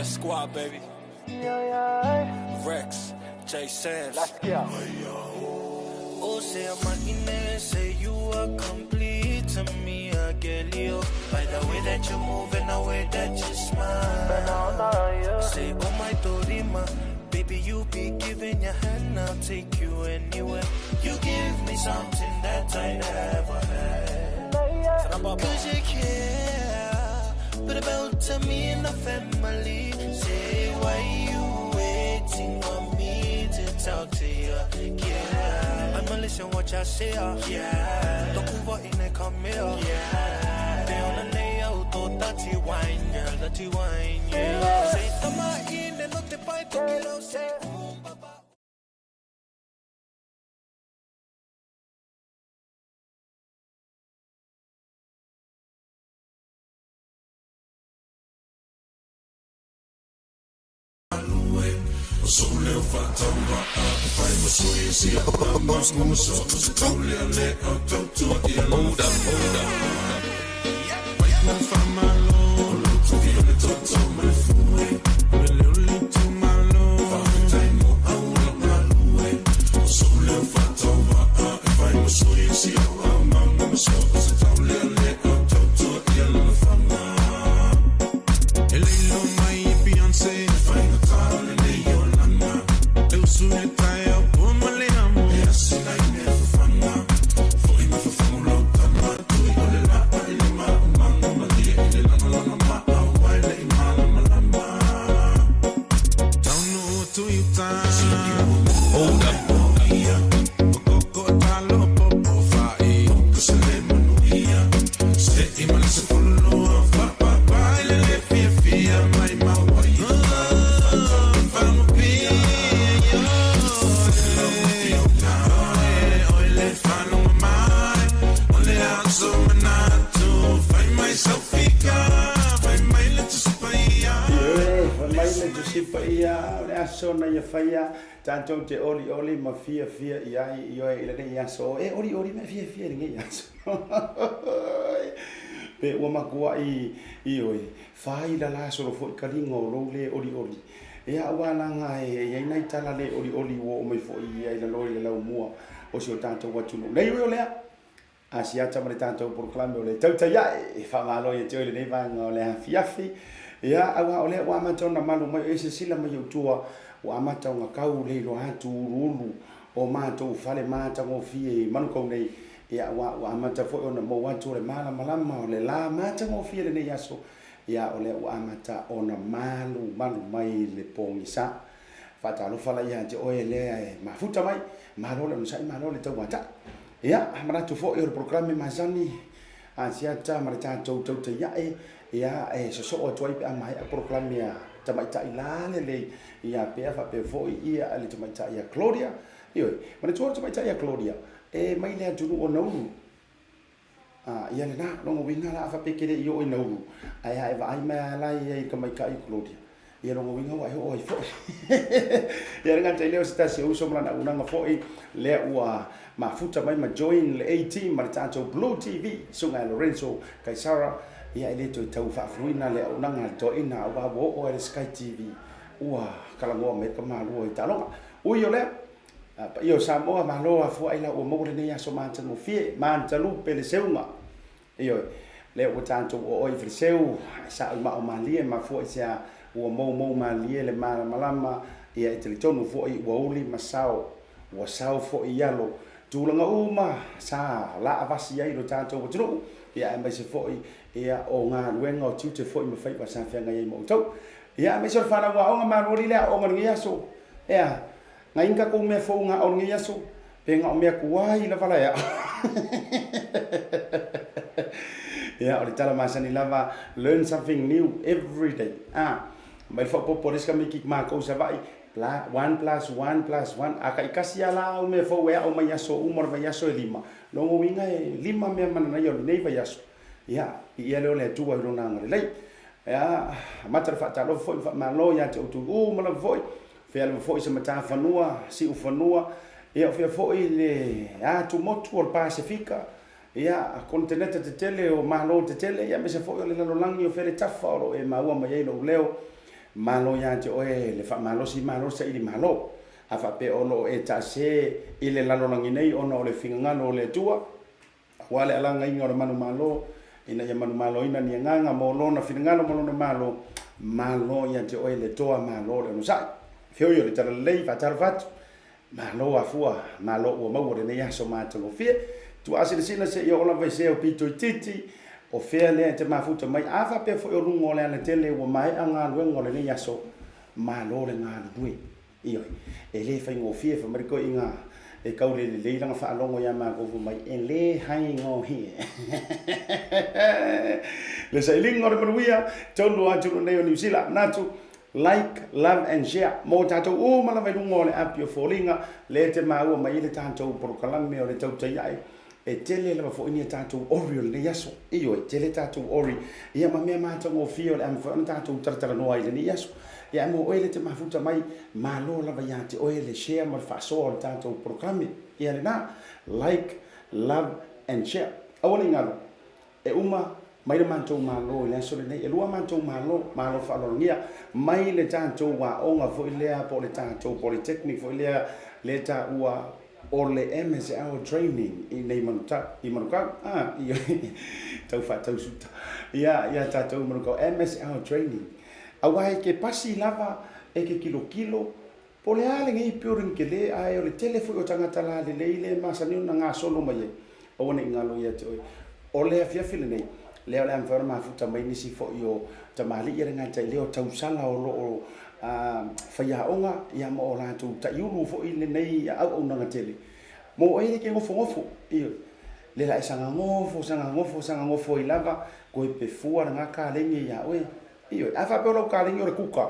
Squad, baby. Rex, J. Sands. Let's go. Oh, say I'm Martinez, say you are complete to me, Agelio. By the way that you move and the way that you smile. Say, oh my Dorima, baby, you be giving your hand, I'll take you anywhere. You give me something that I never had. Cause you care, but about to me and the family. Say, why you waiting on me to talk to you? Yeah, I'ma listen what y'all say. Yeah, don't move out in the come here. Yeah, they on the layout, oh, dirty wine, girl, dirty wine, yeah. Say, tama in and not the bite to get out, say, baba. So leo fatamba fai mo sui si mas mo so so le le to ia hold up my famalo to be on the to my fue me le to malo fai mo aula malo so leo fatamba fai mo sui si mo so le le to ia la fama elilo mai Beyonce fai no tal le Sunetaya Pumalam, yes, I never found out. For him, if I found out, I'm not doing all the lap, but in the mamma, my dear, in the lama, why let him malama? Don't know to you time. Hold up, Coco, Talo, Popo, Fai, because I let Manuia. Stay in my listen for the love, Papa, Fear, my mouth. Sona ya faya tanto te oli ma fia ia io ile ne so oli ma fia ngi ya so pe o ma ko i oi fai la so fo kalingo ro le oli ia wala nga e nai tala le oli wo mai fo ia ile lo ile mo o so tanto wa tu nei o le Asiata Msl tanto proclame le Tautai fa malo e te le va ngole fiafi ia awa ole wa matona malu mai ese sila mai utua wa mata nga kau le lo atu rulu o mato fale mata ngo fie manu ko nei ia wa mata fo ona mo watu le mala malama le la mata ngo fie le nei aso ia ole wa mata ona malu mai le pongisa fata lo fala ia te oe le mafuta mai malo le sai malo le tawata ia amara tu fo e programme mazani Asiata Msl Tautai ia so o toi pe mai a proclamia tamaita ilale le ia pe fa pe foi ia ale tamaita ia Claudia io ma tu tamaita ia Claudia mai le tu o no ia le na no winga la fa pe ke io o no ai vai ma la ia ka mai Claudia ia no winga wa o foi ia nga tele o sta se uso mala na nga foi le ua mafuta mai ma join le 18 Msl Blue TV sunga Lorenzo Kaisara ia ile to tau fa fruina le unanga to ina wa bo o le Sky TV ua kala ngo me ka malu i talo ui ole pa io samo ma lo fu ai la o mo le ne so man tanu fie man talu pe le seunga io le o tanto o i friseu sa ma o malie ma fu sia o mo malie le malama ia te tonu fu i o uli masao o sao fu i yalo tulanga uma sa la avasi ai lo tanto o tru ia mai se fu ia o nga luenga o tiu te foi me fai pa sa fenga ia mo tau ia me so fana wa o nga manori le o nga ngia so ia nga inga ko me fo nga o ngia so pe nga o me kuai la fala ia ia o tala masani lava learn something new every day mai fo po riska mi kik ma ko sa vai 1 + 1 + 1 aka ikasia la o me fo wa o mai so umor vai so 5 lo winga 5 me mana yo nei vai so ia ia le tu wa rona ngale lei ia mata fa ta lo foi fa malo ia te tu mala foi fe al foi se mata fanua si u fanua ia fe foi le tu motu o pacifica ia konteneta te tele o malo te tele ia me se fo le lalolangi o fele tafa o e maua mai lo leo malo ia te oe le fa malo si malo sa ili malo a fa pe ono e ta se ile lalolangi nei ono le fingangano le tua wale alanga inga o manu malo ina ia manu malo ina ni nganga mo lona fingangano mo lona malo ia te oe le toa malo le no sai feo yo le tala lei fa tarvat malo afua malo o mau le nei aso matalo fie tu asile sina se yo la vai se o pito titi o fea le te mafuta mai ava pe fo o lungo le ana tele o mai anga luengo le nei aso malo le nga dui io e le fa ngo fie fa mariko inga e kaule le leilanga fa longo ya ma go mai e le hai ngo hi le sai lingo re maruia tonu atu nei o New Zealand natu like, love and share. Mo tato o mala vai lungo le apio folinga le te mau mai le tato por kalame o le tautai ai e tele la fo ini tato ori le yaso io e tele tato ori ia ma me mata ngo fio le am fo tato tartara no ai le yaso ia mo ele te mafuta mai malo la vai ate o ele share ma fa so le tato por kalame ia le na like, love and share awoni ngalo e uma mai le mantou malo le so le nei e lua mantou malo fa lo ngia mai le tantou wa onga fo ile po le tantou polytechnic fo ile le ta ua o le MSL training i nei manuta i manuka i tau fa tau suta ia tatou manuka MSL training awai ke pasi lava e ke kilo po le ale ngai piuring ke le ai o le telefo o tangata la le le masani na nga solo mai o ne ngalo ia te o le afia file nei leo le amfara mafuta mai nisi fo yo tamali ia nga tai leo tausala o lo faya onga ia mo la tu ta yulu fo ile nei au ona tele mo ai ke ngofo io le la sanga ngofo ilava ko pe fuara nga ka lengi ya we io afa pe lo ka lengi o kuka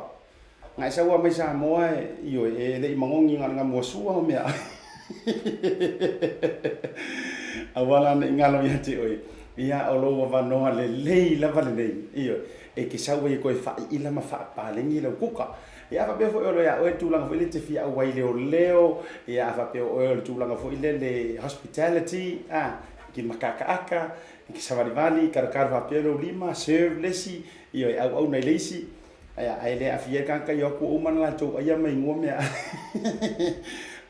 ngai sa wa mai sa mo io e le mangongi nga mo suwa o mea awala ne ngalo ya ti oi ia o lo va no le lei lava le nei io e ke sa we ko fa ila ma fa pa lengi le kuka ia fa be fo o ya o tu langa fo ile te fia wai leo ia fa pe o tu langa fo ile le hospitality ki makaka aka ki savarivali karkar va pe lo lima serve lesi io au nei lesi ia ai le afia kan ka yo ku o man la tu ia mai ngome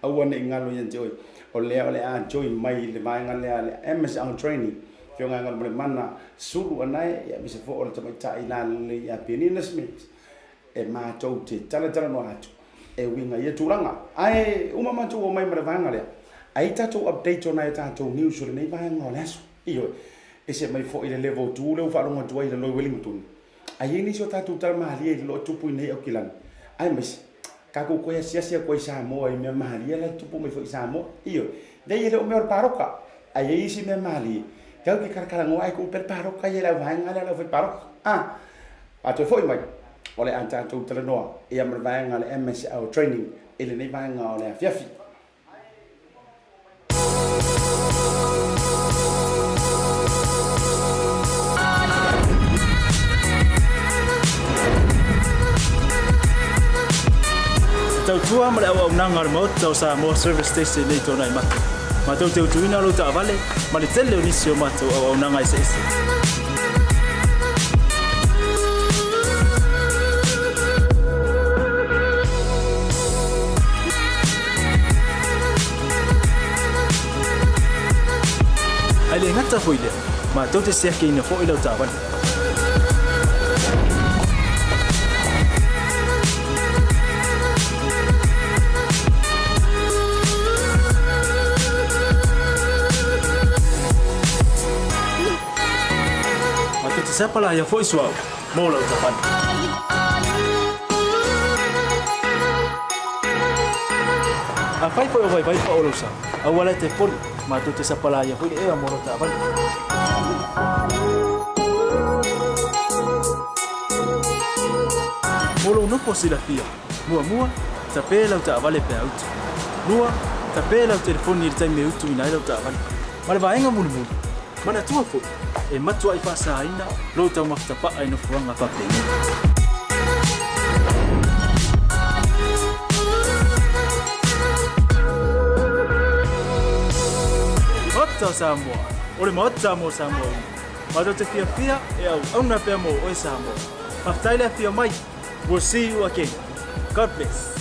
au ne ngalo yen joy o le a joy mai le mai ngale MSL training yo ngal mo mana sulu anai ya bisa fo o tamai tai la le ya penina smith e ma tau te tala no atu e winga ia tulanga ai uma matu o mai maravanga le ai tato update ona tato news le nei vai ngol aso io e se mai fo ile level 2 le fa longa tuai le lo Wellington ai ni so tato tal mali e lo tupu nei o kilan ai mas ka ko ko sia ko sa mo ai me mali le tupu mai fo sa mo io dei le o me paroka ai isi me mali kau ki karkara ngoai ko per paroka ia la vai ngala la fo paroka ato foi mai ole anta tu telenoa ia mervanga le MSL training ele nei vanga ole fiafi tau tua male au nanga remote tau sa mo service station nei tona i matu ma tau te utuina lo ta vale ma le tele unisio matu au nanga ise ale ngata foile ma tau te sia ke ina fo ilo ta vale siapa lah ya voice wow mau lah depan apa itu vai pa olosa awala te pon matu te siapa lah ya voice mau lah depan molo no posila fia mua tapela uta vale pe out lua tapela o telefone ni time utu ina ila uta vale male vaenga mulu mana tua fo e matua i pasa ina lo tau maftapa ai no fuanga pa pe Otto Samoa o le maota Samoa Samoa. Mato te fia e au na pea mo o Samoa. Maftai le fia mai. We'll see you again. God bless.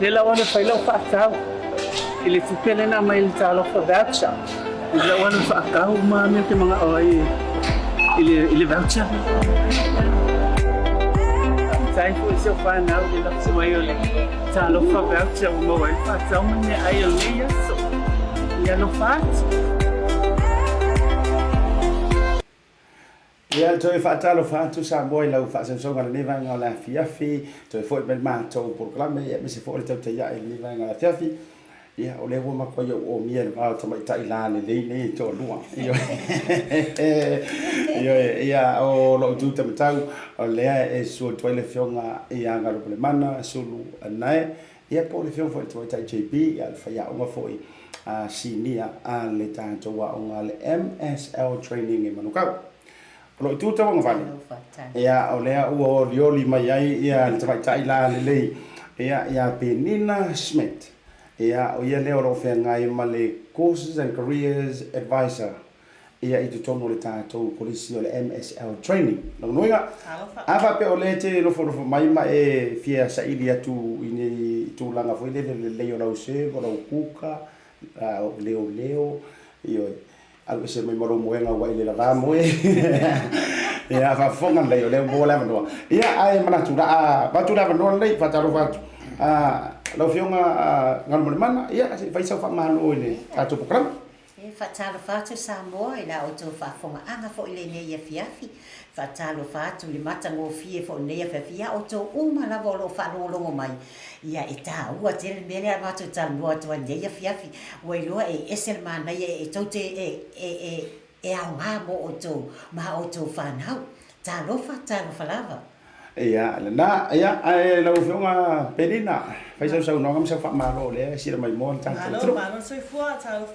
Lela wana whailau whaakau. I le tupele na mai le talo for voucher. Lela wana whaakau maa mea te mga oai i le voucher. Tai fu se whanau le lakse mai o le talo for voucher o mawai whaakau mane ai o leia so. Ia no whaat. Ia toi whaatalo whaatu sa moi lau whaasensonga le nevanga o la fiafi, toi fwoi men mātou proklame, ia mese fwoi tau te ia e le nevanga la fiafi, ia o lewa makoia o mia le vau tamai tai la le leine to lua. Ia o lo tu tamatau o lea e sua toile fionga ia ngarupu le mana, sulu anae, ia po le fionga fwoi tamai tai JB, ia le whaia onga fwoi sinia a le tātou wa onga le MSL training e manukau. Lo tu ta wang vale. Ia o lea ua lioli mai ai ia le tawaitai la lelei. Ia Penina Smith. Ia o ia leo lo whea ngai ma le Courses and Careers Advisor. Ia i tutono le tātou polisi o le MSL Training. Nang nuinga. Awa pe o le te lofo mai ma e fia sa ili atu ini tūlanga fwile le leo lau se, o lau kuka, o leo. Alu se mai moro moenga wai le lava moe. Ia fa fonga le le bola mano. Ia ai mana tu da batu da no le fa taro fa. Lo fionga ngal mo mana ia fa sa fa malo le ka tu program. E fatalo fatu Samoa i la o tō whafonga anga fo i le nei fiafi. Fatalo fatu li matango fie fo nei fiafia o tō uma lava o lo whanolongo mai. Ia e tā ua tere mele a matu talua tua nei fiafi. Wairua e esel mana e taute e au ngā mo o tō ma o tō whanau. Talofa lava. Ia na ia ai lau fionga Penina. Fai sau no ngam sa fa malo le sira mai mo ta. Malo soi fua talo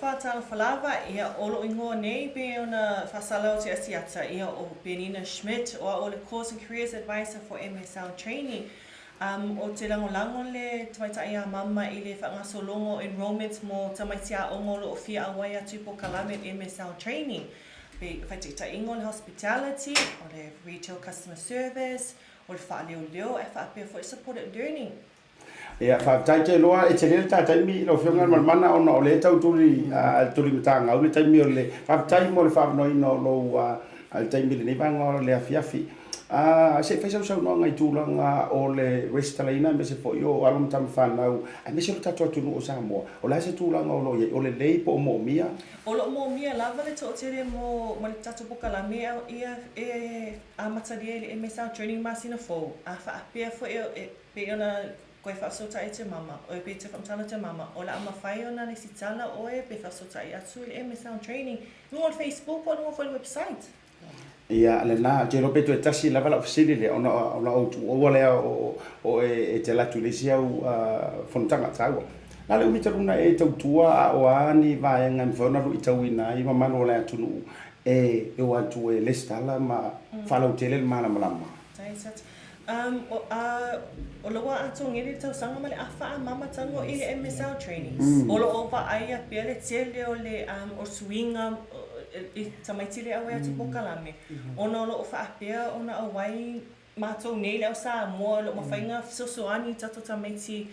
falava ia olo ingo nei be ona fasalo te Asiata ia o Penina Schmidt o le Course and Careers Advisor for MSL Training. O te lango le tamaita ia mama i le whangasolongo enrollment mo tamaitia o ngolo o fia awaia tupo kalame MSL Training. Be whaitita ingo le hospitality o le retail customer service o le whaaleo e whaapea for supported learning. Ia fa tai te loa e te le tai mi lo fionga mana ona o le tau tuli matanga o le tai mi o le fa tai mo le fa no ino lo al tai mi le vanga le afiafi se fa sau no ngai tulanga o le restaurant me se fo yo alum tam fa na a me se tatu tu no Samoa o la se tulanga o le lei po mo mia lava le to tere mo le tatu poka la mea ia a matari le MSL training masina fo a fa apea fo e pe ona koe whaasota e te mama, o e pe te whamtana te mama, o la ama whai o nane si tala o e pe whaasota e atu i MSL Training, nungo Facebook o nungo whai website. Ia, le nā, te rope tu e tasi lava la whasiri le, ona o tu oa lea o e te latu le si au whanutanga tāua. Nā le umita runa e tau tua o ani vaenga mwhona ru i tau ina i mamano lea tunu e o atu e lestala ma whalau tele le mana malama. Taisat. O loa atu ngeri tau sanga male awha a mama tango i le MSL trainings. O lo opa aia pia le tele o le o swinga i tamaitile awe atu pokalame. Ona o lo ofa apea ona awai mātou nei leo sa mua lo mawhainga sosoani tato tamaiti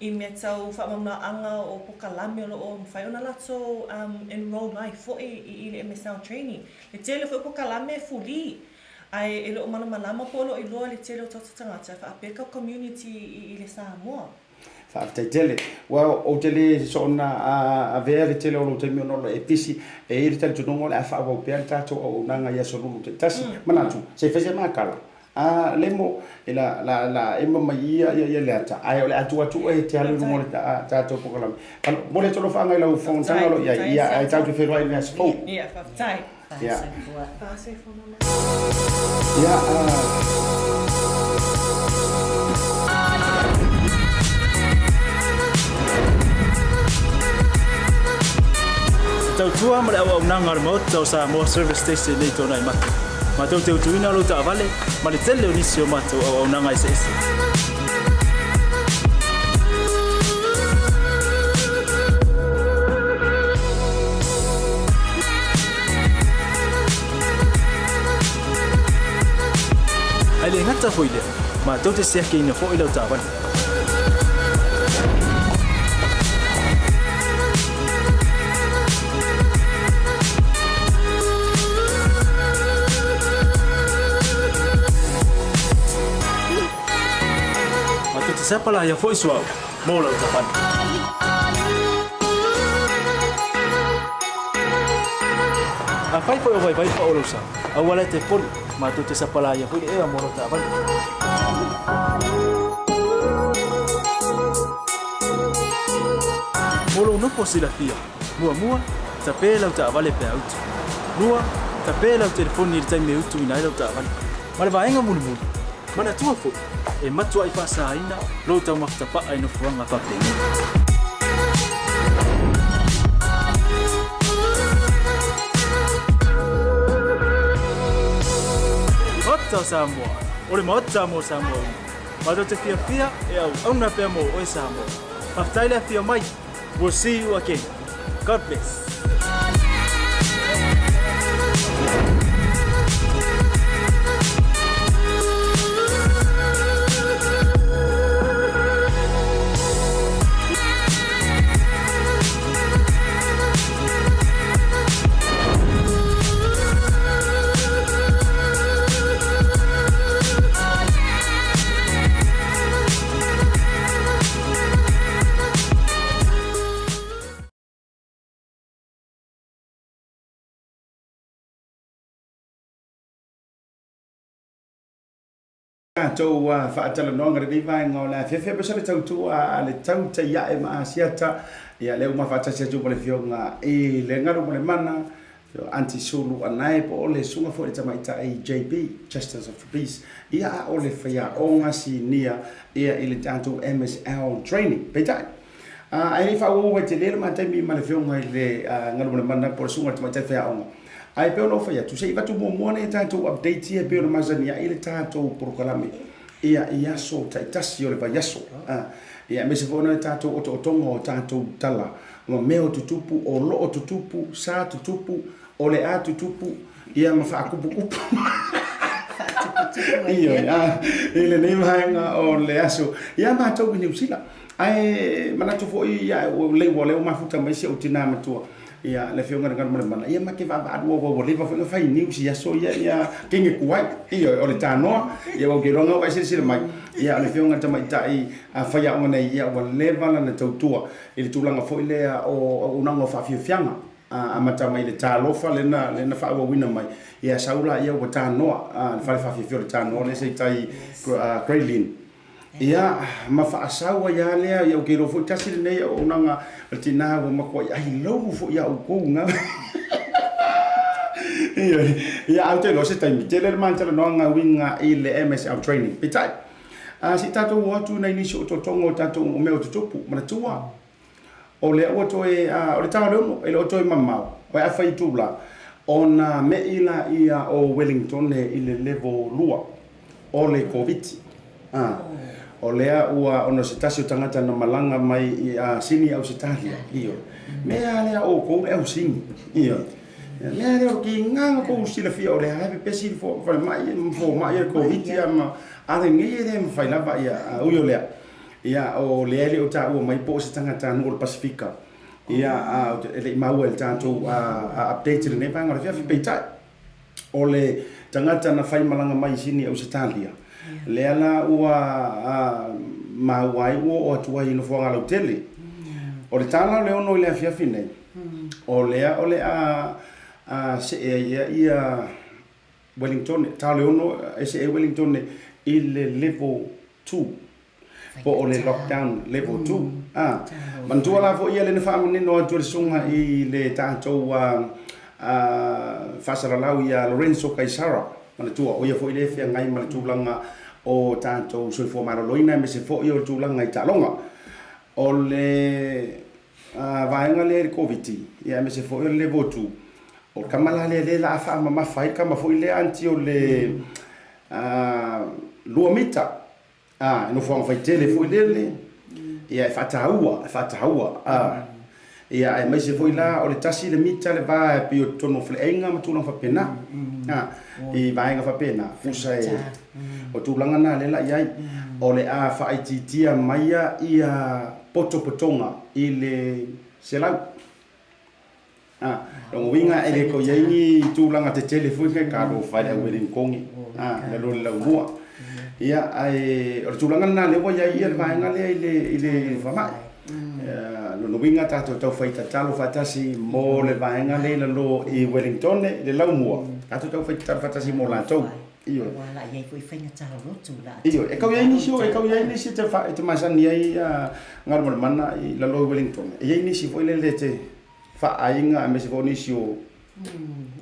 I mea tau whaamamna anga o pokalame o loo mwhai ona lato enroll mai fo I le MSL training. Le tele fo pokalame fuli. Ai e loo mana malama po lo I loa le tele o tata tangata whaapeka community I le Samoa. Whaaftaitele. Well, o tele sona a vea le tele o lo te mio nolo e pisi e iri tele tunongo le a whaawau pēr tato o nanga ia sorulu te tasi. Manatu, se whese mākala. Lemo la emma mai ia le ata. Ai o le atu e te halu mo le tato pokalame. Mo le tolo whaanga I lau whaontanga lo ia ai tau te wherua I mea spou. Ia, whaftai. Ia. Pase fo mama. Tau tua ma le au nanga remote tau Samoa service station nei tona I maki. Ma tau te utuina lo ta vale ma le tele o nisi o matou au nanga ese. Ai le ngata foi le ma tau te sia ke ina fo I lo ta vale. Siapa lah yang voice wow, mau lah ucapan. Apa itu yang baik Pak Olosa? Awalnya telepon, matu siapa lah yang voice mau lah ucapan. Molo no posila fia, mua tapé la ucapan le peaut. Nua tapé la telefon ni time utu ina la ucapan. Male vaenga mulu. Mana tua fo? E matua I whasaina, lo tau maktapa ai no fuanga whapengi. Hota Samoa, ole mota mo Samoa. Mato te fia e au na pea mo o Samoa. Maftaile fia mai. We'll see you again. God bless. Tau whaatala noanga rei vai ngau la whewhea pasale tau tua le Tautai ia e maa Asiata ia leo ma whaatasia tupa le whionga e le ngaru mo le mana anti sulu anai po o le sunga fo le tamaita ai JP Justice of the Peace ia o le whaia o ngasi nia ia i le tātou MSL training peitai ai whau ue te lera ma taimi ma le whionga i le ngaru mo le mana po le sunga tamaita whaia onga ai pe no faya tu sei vatu mo mone tanto update ia pe no mazania ile tanto prokalame ia so taitasi ole va yaso ia me se vona tanto o tongo tanto tala ma meo tutupu o lo tutupu sa tutupu ole a tutupu ia ma fa kupu kupu ia ile nei manga o le aso ia ma to ni usila ai mana to fo ia le wole o mafuta mai se o tina matua ia le whionga ngana mana mana ia make va adu o le va fa news ia so ia kinge kuai ia o le tanoa ia o geronga vai se mai ia le whionga tama tai a faia o nei ia o le vala na tautua ile tulanga fo ile o unanga fa fianga a mata mai le talofa le na fa o wina mai ia saula ia o tanoa fa fa fio le tanoa le se tai Graylin ia ma fa asawa ia lea ia o ke ro fo tasi nei o nanga tina o mako ai lo fo ia o konga ia auto lo se tai tele mantela no nga winga i le MSL training pitai si tato o tu na inicio to tongo tato o me o tupu mana tua o le o to e o le tanga no e o to e mamau o a fai tula ona me ila ia o Wellington i le level lua o le covid o lea ua ono se tasi o tangata na malanga mai i sini au se talia iyo mea lea o kou e au sini iyo mea lea o ki nganga kou sila fia o lea hepe pesi fo mai e kou hiti ama ale ngei e lea mawhai lava ia uyo lea ia o le o ta o mai po se tanga ta no Pasifika ia le mau el tanto update ne panga le fiafi peitai o le tangata na fai malanga mai sini o Australia le ala ua mauai o atua ino fonga lo tele o le tala le ono le fiafi nei o le se ia Wellington ta le ono se Wellington i le level 2 po o le lockdown level 2 mantua la fo ia le fa mo no atu sunga i le tanto fasaralau ia Lorenzo Kaisara mana tua o ia fo ile fe ngai ma tulanga o tanto so fo maroloina me se fo ia tulanga i talonga o le vaenga le covid ia me se fo ia level 2 o kamala le la fa ma fai kama fo ile anti o le luomita no fo fai tele fo ile ia fataua ia ai mai se foi la o le tasi le mita le va pe o tono fleinga ma tulanga fa pena i vaenga fa pena fusa o tulanga na le la ia o le a fa ititia maia ia potonga i le selau lo winga ele ko yengi tulanga te telefoni ke ka do fa le wedding kongi le lo la mua ia ai o tulanga na le wa ia vaenga le ile fa ma no winga tato tau faita talo fatasi mo le vaenga le lo i Wellington le lau mua tato tau faita fatasi mo la tau io wala ia foi fainga talo rotu la io e kau ia inisi te fa te masani ai ngar mo mana i la lo Wellington e inisi foi le te fa ainga me se foni sio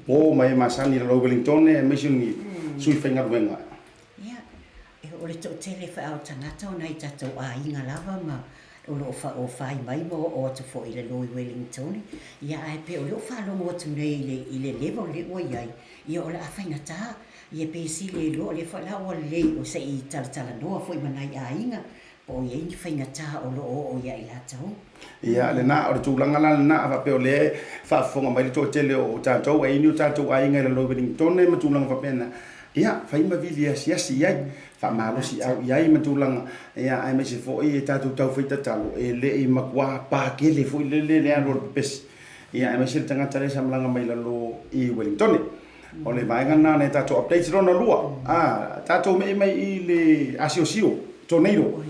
o mai masani la lo Wellington e me sio ni sui fainga wenga ia e o le to tele fa au tangata ona i tato ainga lava ma o lo fa o fai mai mo o to fo ile lo Wellington ia ai pe o lo fa lo mo tu nei ile level le o ia ia o la fainga ta ia pe si le lo le fa la o le o se i tala no foi manai ainga po ia ni fainga ta o lo o ia ila tau ia le na o tulanga la na fa pe o le fa fonga mai to tele o tatou ai ni tatou ainga le lo Wellington ne ma tulanga fa pena ia fa ima vilia si ai fa malo si au ia ma tulanga ia ai me se fo i tatou tau feita talo e le i makwa pa ke le fo le alo pes ia ai me se tanga tale samlanga mai lo i Wellington o le vaenga na ne tatou update rona lua tatou me mai i le asio tornado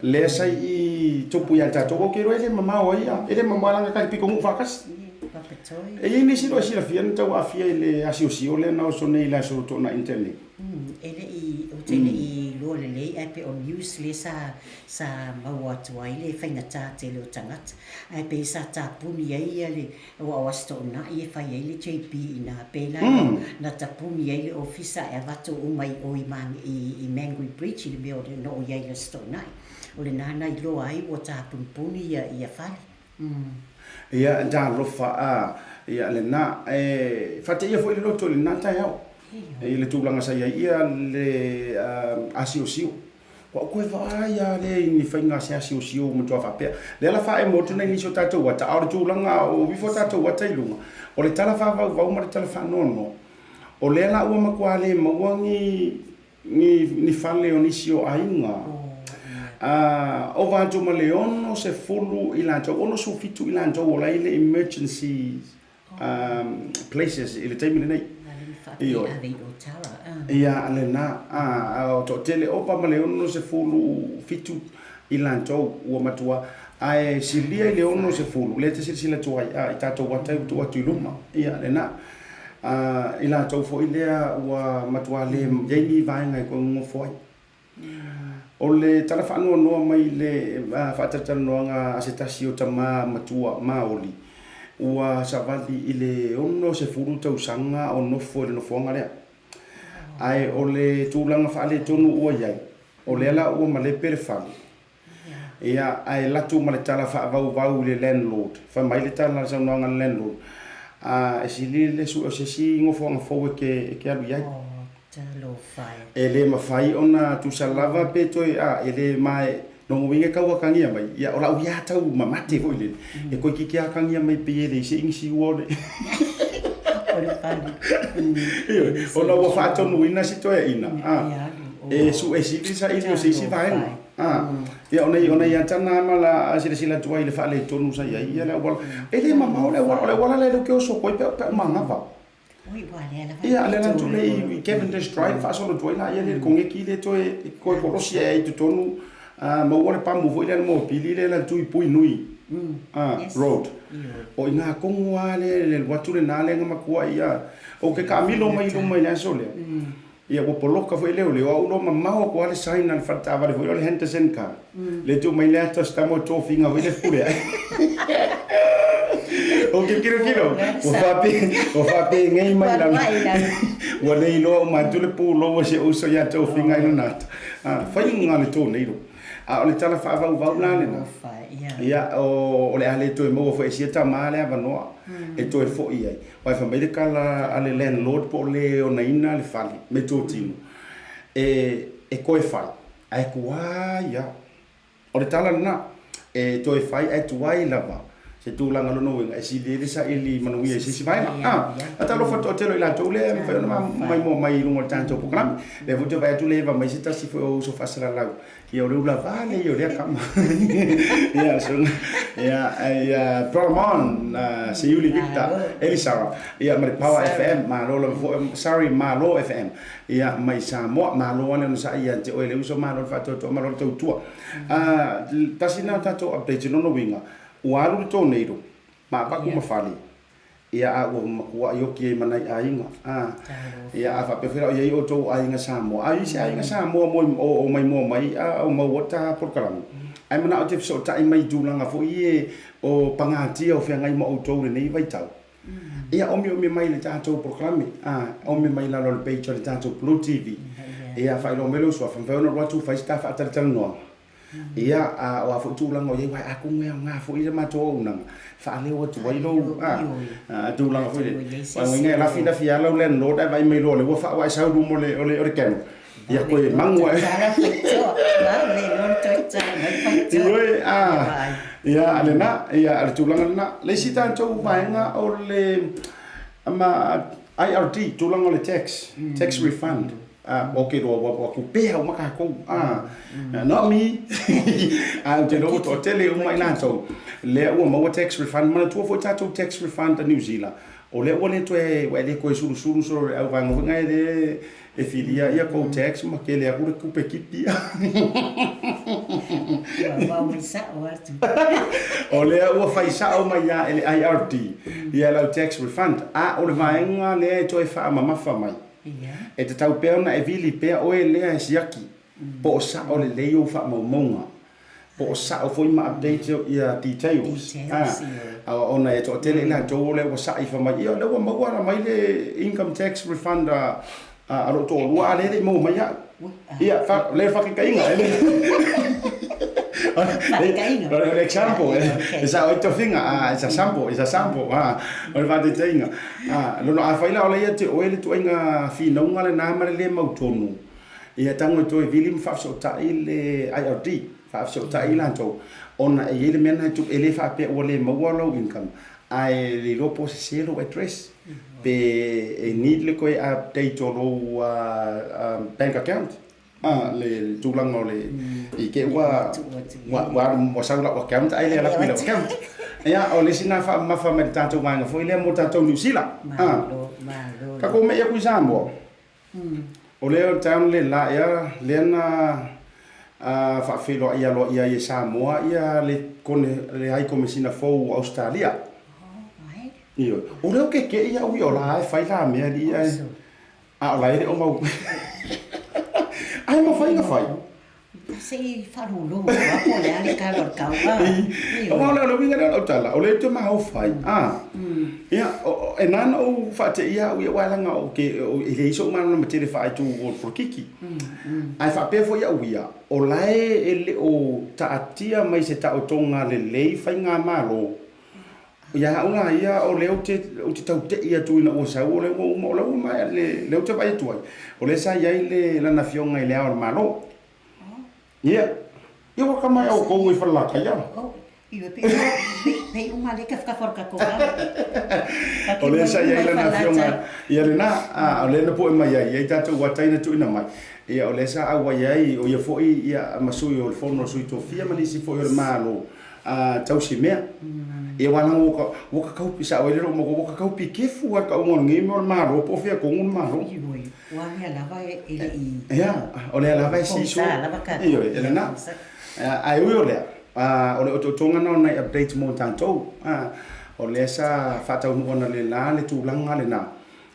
le sai i tupu ya tatou ke ro ele mama o ia ele mama langa ka piko mu fakas e ini si do si la fian tau afia ile asio le na so nei la so to na internet ele i o tele i lo le pe on news le sa maua tuai le fainga ta te lo tangat ai pe sa ta puni ai le o asto na i fa ai le JP na pe la na ta puni ai le ofisa e vato o mai o i mang i Mangui Bridge le me o no ia le sto na o le nana i lo ai o ta puni ia fa ia ja lo fa ia le na fate ia foi le loto le na ta ia e le tulanga sa ia le asio ko va ia le ni fainga sa asio mo to fa pe le la fa e mo tuna ni so tato wa ta au tulanga o vi fo tato wa ta ilunga o le tala fa va ma le tala fa no o le la u ma kwa le mo wangi ni fale onisio ainga o va tu ma leono se fulu ilanto ono su fitu ilanto o la ile emergency places ile time nei io ia ale na o to tele o pa ma leono se fulu fitu ilanto o matua ai silia leono se fulu le te sila tu ai tato wa tu luma ia ale na ilanto fo ile wa matua le yeni vai ngai ko mo foi o le talafano no mai le fatata no nga asetasi o tama matua maoli ua savali ile ono se furu tau sanga o no fo le no fonga le ai o le tulanga fa le tonu ua yai o le ala ua male perfali ia ai la tu male tala fa vau le landlord fa mai le tala sa no nga landlord sili le su o se si ngo fonga fo ke alu yai ele mafai ona tu salava peto ele mai no winge ka wa kangia mai ya ora uya tau mamate fo ile e ko ki kia kangia mai pe ele se insi wole ora pani ona wa fa to no ina si to ina e su e si sa ile se si vai ia ona ia tana mala sila tuai le fa le tonu sa ia le wala ele mama ole wala le ke o so ko pe manga va ia le na tu le Kevin Drive fa solo tuai la ia le konge ki le toe ko rosia ai tu tonu ma wala pa mo vo ile mo pili le la tu pui nui road o ina kongo ale le watu le na le makua ia o ke kamilo mai lo mai na so le ia wo poloka foi leo uno mamao ko ale saina al fatta vale foi le gente senka le tu mai le sta sta mo to finga voi le pure o ke kilo o fa pe ngai mai la wo le lo ma tu le pu lo wo se uso ya to finga ina nat fai ngale to nei lo a le tala fa va na le na ia o le ale to mo foi Asiata Msl le vanoa e to fo ia vai fa mai kala ale landlord po le ona ina le fali me to tino e ko fai ai kuai ia o le tala na e to fai ai tuai lava se tu langa no e si le sa ili manuia si vai ata lo foto telo ila to le fa mai mo mai lungo tanto program le voto vai tu le va mai sita si fo so fasala la ia o la vale io le kama ia so ia Promon se Yuli Victor Elisara ia mai Power FM ma lo sorry ma lo FM ia mai sa mo ma lo ne sa ia te o le uso ma lo fa to ma lo to tua tasina tato update no winga uaru to neiro ma pa ku mafali ia a o makua yo ki manai ainga ia a fa pefera ia o to ainga samo ai se ainga samo mo o mai o mo wata program ai mana o te so tai mai dulanga fo ie o pangati o fe ngai mo o to nei vai tau ia o mi mai le tato program o mi mai la lo page le tato Blue TV ia fa lo melo so fa no watu fa sta fa tal no ia o afu tu lango ye wai aku nga fu ile ma to una fa le o tu wai lo tu lango fu wa ngai la fia lo len lo dai vai mai lo le wa fa wa sa ru mo le o ken ia ko mangwa ia alena ia al tu lango na le sita to vai nga o le ama IRT tu lango le tax refund okay wa ku pe ha maka ko not me te no to tele o mai na so le o mo tax refund mana tu fo tato tax refund a New Zealand o le o le to e le ko suru so e va ngo ngai de e filia ia ko tax ma ke le a ku pe kipia o le o fa isa o mai ya le IRT ia la tax refund o le vai nga le to e fa mama fa mai e te tau pea na e vili pea o e lea e siaki po o sa o le leo wha maumonga po o sa o foi ma update ia details ona e to tele ila to le o sa i wha mai ia lewa mauara mai le income tax refund a ro to lua ale le mo mai ia le whakikainga example esa oito finga esa sample o va de tenga lo no afaila ole ia te oele tu inga fi no ngale na mare le mautonu ia tango to vilim fa so ta ile IRD fa so ta ile to ona e ele mena tu ele fa pe ole mawalo income ai le lo poselo address pe e need le ko update lo bank account le tulang o le i ke wa mo sa la account ai le la pila account ia o le sina fa ma fa me tanto manga foi le mo tanto New Zealand ka ko me ia ku sambo o le o tam le la ia le na fa filo ia lo ia Samoa ia le con le ai come sina fo Australia io o le ke ia u yo la fa la me ia la ile o mau ai ma fai nga fai sei farulu ko ya le ka lo ka o la lo vinga o tala o le te ma o fai ia e nan o fa te ia o wa langa o ke ile iso ma no te fai tu o frokiki ai fa pe fo ia uia o lai ele o taatia mai se ta o tonga le lei fai nga malo ia una ia o le o te tau te ia tu ina o sa o le mo la ma le o te vai tu o le sa ia le la na fionga ile o malo ia ia ka mai o ko i fa la ka ia Iwe pe uma le ka whakaforka ko ka. O le sa ia ila na fionga. Ia le na, o le na po e mai ai. Ia tātou wataina tu ina mai. Ia o le sa awa iai, o ia foi ia masui o le fono sui tofia manisi foi o le malo. Tau si mea. Ia wana woka kaupi sa o le ro mo woka kaupi kefu wa ka ngon ngi mo malo po fia ko ngon malo. Iwe. Wani lava ele I. Ia, o le lava si so. Ia ele na. Ai o le. O le o tonga na nai update mo tantou. O le sa fatau mo na le la le tulanga le na.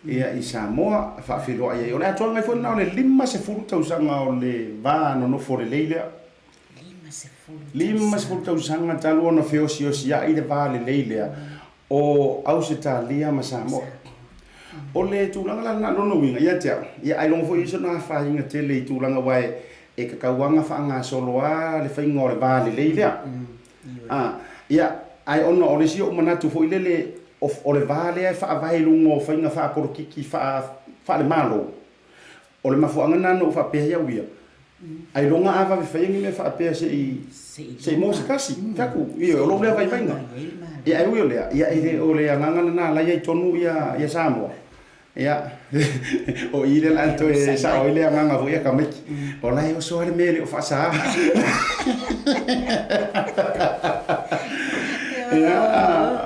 Ia I Samoa fa filo ai o le tonga fo na le lima se fulu tau sanga o le va no fo le leile. Lima se fulu tau sanga talu ona feo si o si ai le va le leile. O Australia ma Samoa. O le tulanga la na no winga ia te. Ia ai long fo iso na fa inga te le tulanga wai e ka kauanga fa nga soloa le fainga o le va le leile. Ia ai ona o le si o manatu fo ile o le vale ai fa vai lungo fa inga fa por kiki fa le malo o le mafuanga nano fa pe ia wia ai longa ava fa inga me fa pe se mo se kasi taku ia o lo le vai vainga ia ai wia le ia ile o le nganga na la ia tonu ia Samoa ia o ile la to e sa o ile nganga vo ia ka me o la o so le mele o fa sa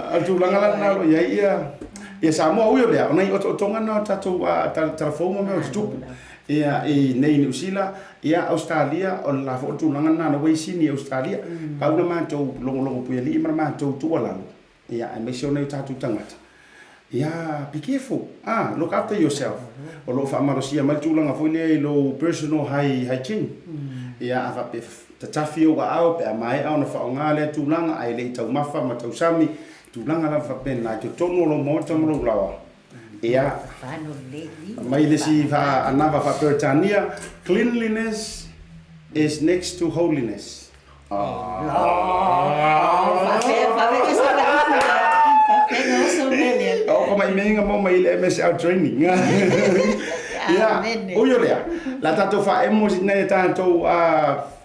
a tu langa la na lo ia Samoa uyo le ona I o tonga na tatu telefon me o tupu ia I nei New Zealand ia Australia o la fo tu langa na we sini Australia pa una ma to longo pu li ma to tu ala ia e me sone tatu tangata ia be careful look after yourself o lo fa marosia ma tu langa fo le lo personal hygiene ia ava pe tatafi o au pe mai au na fa ngale tu langa ai le tau mafa ma tau sami tu langa la fa pena to tono lo mo tomo lawa ia mai le si fa anava fa Britania cleanliness is next to holiness o mai menga mo mai le MSL training ia o yo le la tato fa emosi na tato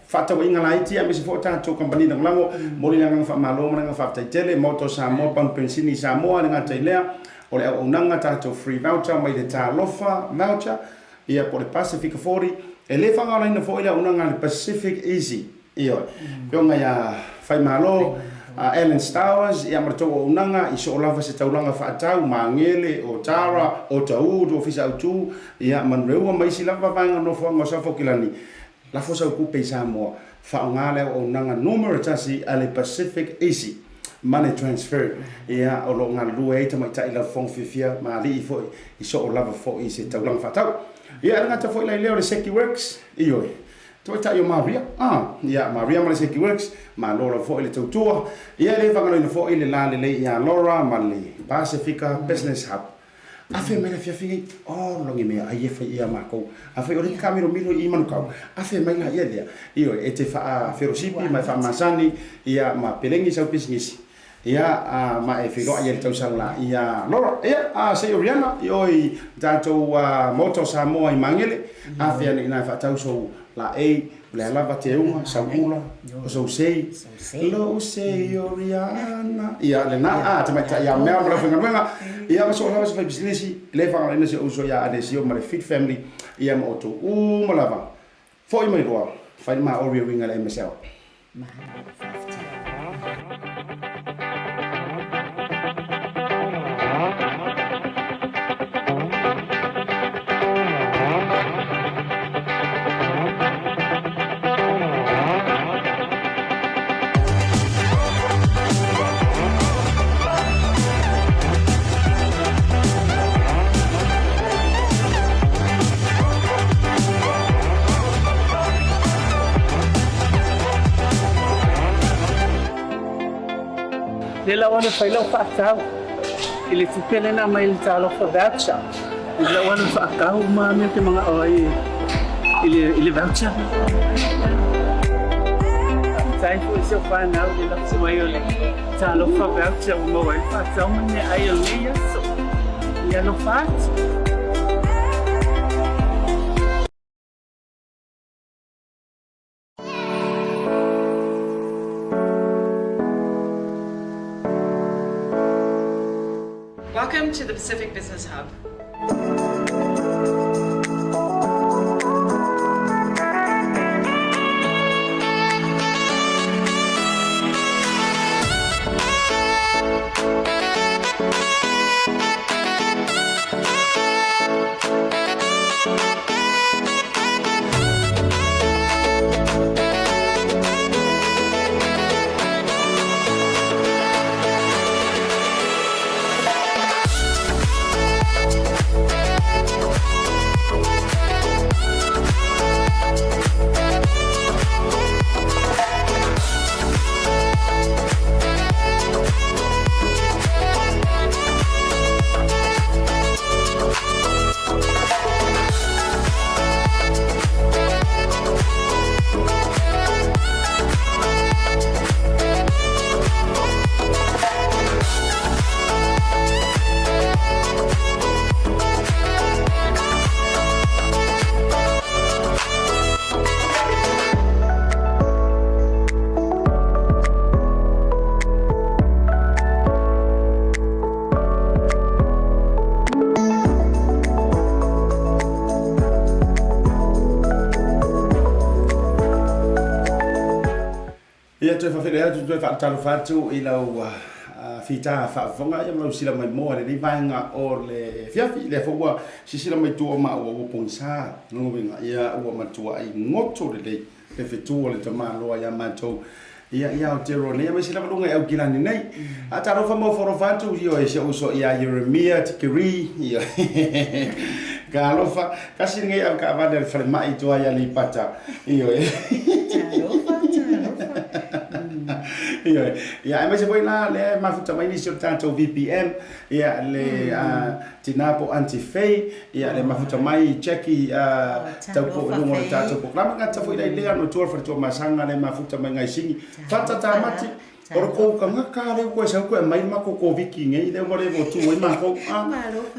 fata inga laiti a me se fota to company na lango moli nga fa malo nga fa tele moto Samoa pan pensini Samoa nga tailea o le unanga tato free voucher mai le talofa voucher ia por Pacific 40 e le fanga la ina fo ile unanga le Pacific Easy io nga ya fai malo Ellen Stowers ia marto unanga I so lava se taulanga fa tau mangele o Tara o tau do fisa tu ia manreu mai si lava vanga no fo nga sa fo kilani la fosa ku pe Samoa fa ngale o nanga numero tasi ale Pacific Easy money transfer ia o lo ngal lu e tama ta ila fong fifia ma li fo I so lava fo I se taulang fa tau ia nga ta fo ila leo Seki Works io to ta yo Maria ia Maria ma Seki Works ma Laura fo ile tutua ia le fa ngalo fo ile la le ia Laura ma le Pacifica Business Hub afe mai fia fingi longi me ai fa ia mako afe ori kamero milo I manukau afe mai la ia dia io e te fa ferosipi mai fa masani ia ma pelengi sa pisngisi ia ma e filo ia tau sala ia loro ia se oriana io I dato moto Samoa I mangele afe ani na fa tau so la le lava te uma saula o so sei lo sei oriana ia le na te mai ia me amra fa ngana ia so lava so business le fa ngana se uso ia adesio ma le fit family ia mo to uma lava foi mai roa fa ma ori winga le MSL Le la wana fai lau whaatau. I le tupele na mai le talo fa voucher. I la wana whaakau ma me te mga oi. I le voucher. Tai fu se whanau le la mai o le talo fa voucher o mawai whaatau mane ai o le yaso. Ia no whaat. Welcome to the Pacific Business Hub. Ia toi fa fere atu toi fa talo fatu I lau fita fa fonga ia lau sila mai mo le vainga o le fiafi le fo si sila mai tu ma o ponsa no vinga ia o matua I ngoto le fetu le tama lo ia mato ia o tero le mai sila lunga au kilani nei a talo fa mo foro fatu io e se uso ia Jeremia tikiri ia Galofa kasi ngai au ka va del frema I tu ia li pata io ia mai se foi lá le mafuta mai ni sur tanto VPN ia le tinapo anti-fake ia le mafuta mai cheki tau po lungo tanto programa ngata foi dai le no tour for to masanga le mafuta mai ngai singi fata tamati ora ko ka ngaka le ko sa ko mai mako ko viking e le mo le mo tu mai mako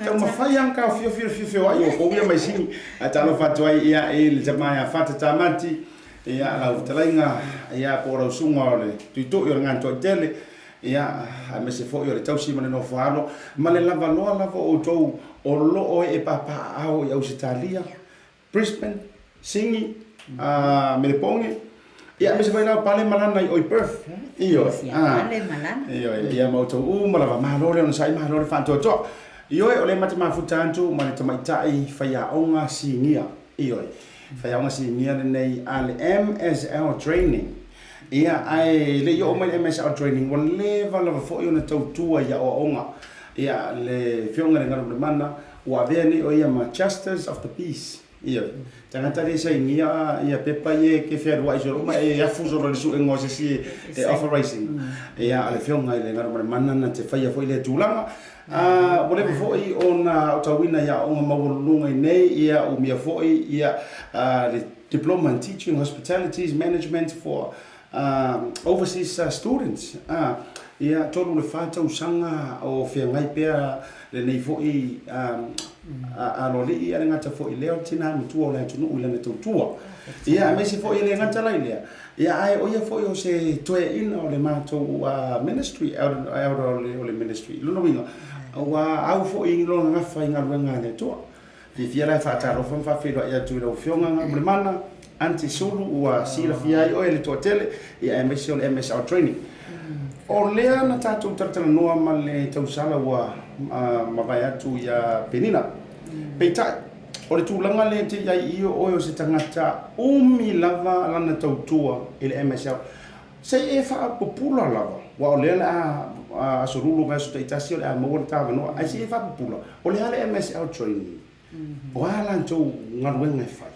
tau ma fai anka fio ai ko ia mai singi atalo fatu ai ia le jamaya fata tamati ia la utalainga ia po ra sunga le tuito yo nganto tele ia a me se fo yo le tausi mane no falo male lava o tou o lo o e papa au ia Usitalia Brisbane Singi me le ponge ia me se vai la pale malana I Perth io pale malana ia mo tou malava malo le no sai malo le fanto to io o le mate mafuta antu mane tamaitai faia onga singia io Fai nga si ngia nei al MSL training. Ia ai le yo mai MSL training won level of fo yo na tautua ia o onga. Ia le fionga le ngalo mana wa veni o ia ma Justice of the Peace. Ia tangata le sai ngia ia pepa ye ke fer wa iso ma ia fuso lo su ngose si authorizing. Ia le fionga le ngalo mana na te fai fo ile tulanga. Wole foi ona tawina ya onga mawulunga nei ia o mia foi ia the diploma in teaching hospitalities management for overseas students ia tolu le fata usanga o fia ngai pea le nei foi lo li ia ngata foi leo tina mutua le tunu ula na tutua ia me si foi le ngata lai le ia ai o ia foi o se toe in o le mato ministry out o le ministry luno winga wa au fo I lo nga fa inga luenga le to di fia la fa taro fa filo ia tu lo fionga nga mana anti sulu wa sila fia o ele to tele ia MSL training o lea na tatu tartala noa ma le tausala wa mawai atu ia penina peitai o le tūlanga le te iai io o se tangata umi lava lana tautua I le MSL se e wha popula lava wa o lea a sorulu mai so teitasi o le a mawara tawa noa ai se e wha popula o lea le MSL training o ala ntou ngaruenga e whai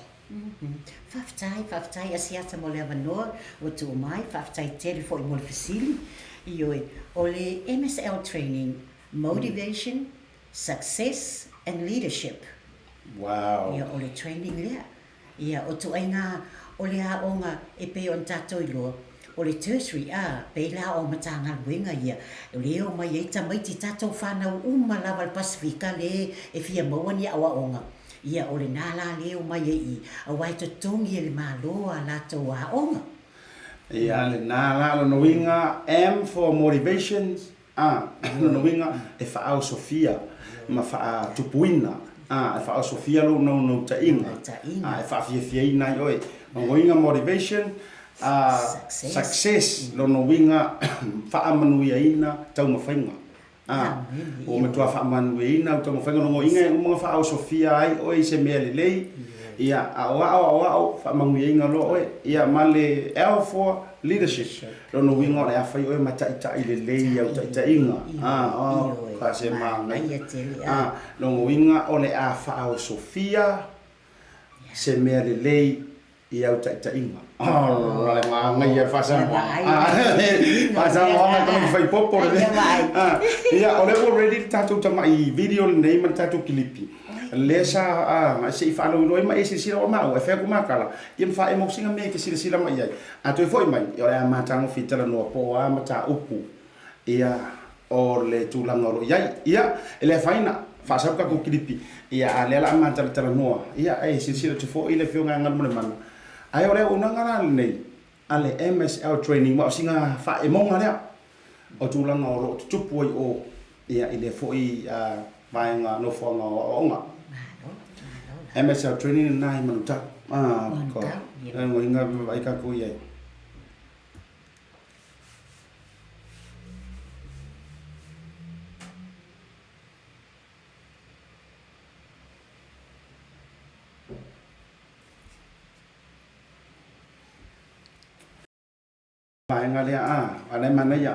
Faftai Asiata Msl o tu mai faftai tele fo I mo le fasili io o le MSL training motivation success and leadership wow ia o le training lea ia o tu ainga o le a onga e pe on tato I lo o le tertiary pe la o matanga luenga ia o le o mai eta mai ti tato whanau lava le Pasifika le e fia mauani awa onga ia o le nala le o mai I a wai to tongi le maloa la to a onga ia le nala no winga M for motivations no winga e whaau Sofia ma wha tupuina e whaau Sofia lo no ta inga e wha fia ina i oe no winga motivation success lo no winga wha manuia ina tau mawhainga o me tua wha manuia ina tau mawhainga no inga mga whaau Sofia ai oe se mea lelei ia ao wha manuia ina lo oe ia male L4 leadership lo no winga le afai oe matai le lei au tai inga ka se mangai lo winga o le a fa Sofia se mea le lei i au tai inga le mangai e fa sa fa sa mo ka fai popo le ia o le already tatu tama i video nei man tatu kilipi lesa ma se fa lo no ma ese sira o ma o fe ku makala im fa emo singa me ke sira mai ai a to foi mai o le matang fitala no po a mata upu ia o le tulanga ro ia ele faina fa sa ka ku kilipi ia ale la mata tala no ia ai sira to foi le fio ngal mo le man ai o le una ngala nei ale MSL training ma singa fa emo ngala o tulanga ro tupu o ia ile foi vai no fonga onga MSL training nai manuta ko ngo inga vai ka ku ye vai ngale ale mana ya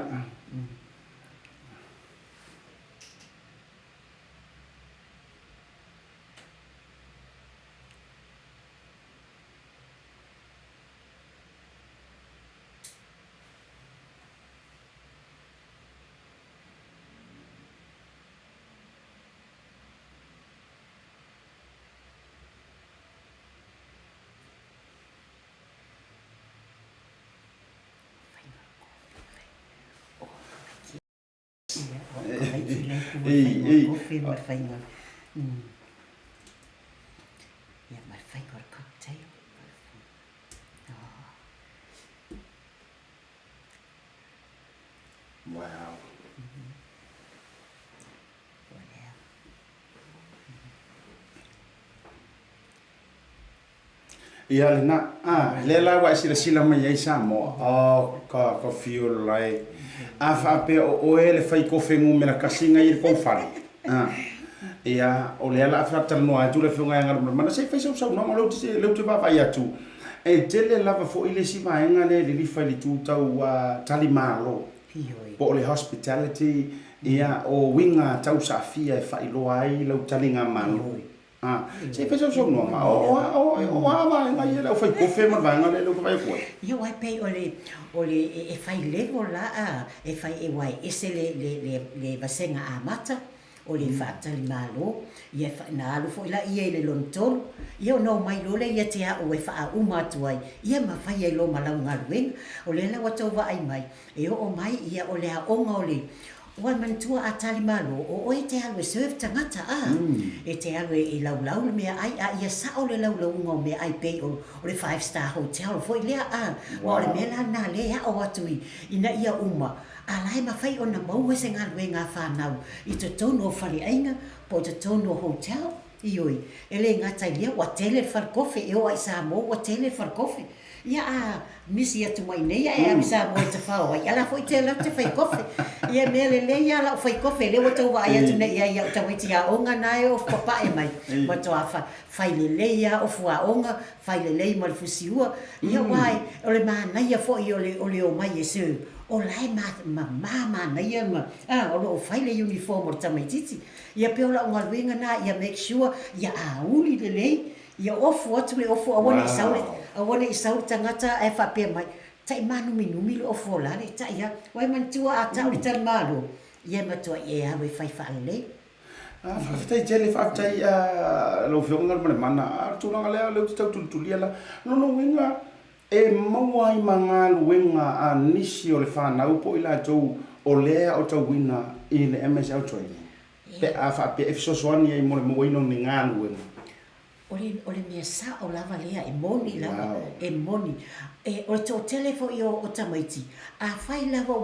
ia le na le la wa sila mai ai sa mo ka feel lai a fa pe o ele fai ko fengu me la kasinga i ko fali ia o le la fa tal no tu le fenga ngar ma se fai so no lo ti ba vai atu e tele la fa fo ile si mai ngale li fa li tu tau tali malo po le hospitality ia o winga tau sa fia fa ilo ai lo tali nga malo se fez so no ma va ngai la foi ko fe ma va ngai lo vai ko io ai pe ole e fai level la e fai e wai ese le vasenga a mata o le fata le malo ia na alu foi la ia le lontol io no mai lo le ia te o e fa u matuai ia ma fai lo malau ngalueng o le la wato va ai mai e o mai ia o le a onga o le wa man tua atali malo o te alu serve tangata e te alu e lau me ai ia sa o le lau ngo me ai pe o le 5-star hotel foi le o le mela na le o atui ina ia uma alai ma fai ona mau se ngalu nga fa nau i te tono fali ainga po te tono hotel ioi ele ngata ia wa tele far kofi e o ai sa mo wa tele far kofi ia misi atu mai nei e avisa mo te fao ia la foi te la te fai kofi ia mele le ia la fai kofi le wato wa ia tu nei ia ta witi a onga nai o papa e mai wato a fai le ia o fua onga fai le mal fusiua ia wai o le mana ia fo i o le o mai e se o lai ma na ia ma o lo fai le uniform o tamai titi ia pe ola unga winga na ia make sure ia uli le ia ofu atu le ofu awone saule awone isau tangata e fa pe mai tai manu minumi lo ofu la le tai ia wai man tua ata o tal malo ia matua ia we fai fa le tai jele fa tai lo fionga mo mana tu nga le le tu tulia la no winga e mawai manga luenga a nisi o le fa na upo ila tu o le o tu winga in MSL training pe a fa pe so so ni mo mo no ni nga luenga Ole mea sa o lava lea e moni lava, e moni. O te o telefo i o tamaiti. A whai lava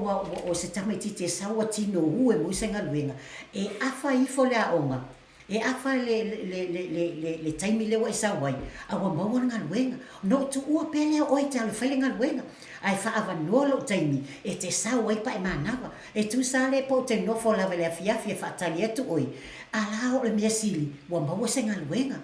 o se tamaiti te saua tino ue mo senga luenga. E awha i fo lea onga. E awha le taimi lewa e sawai. Awa maua ngā luenga. No tu ua pelea oi te alu whaile ngā luenga. Ai wha awa noa lo taimi. E te saua i pa e manawa. E tu sa le po te nofo lava lea fiafi e whaatali atu oi. A lao le mea sili. Wa maua senga luenga.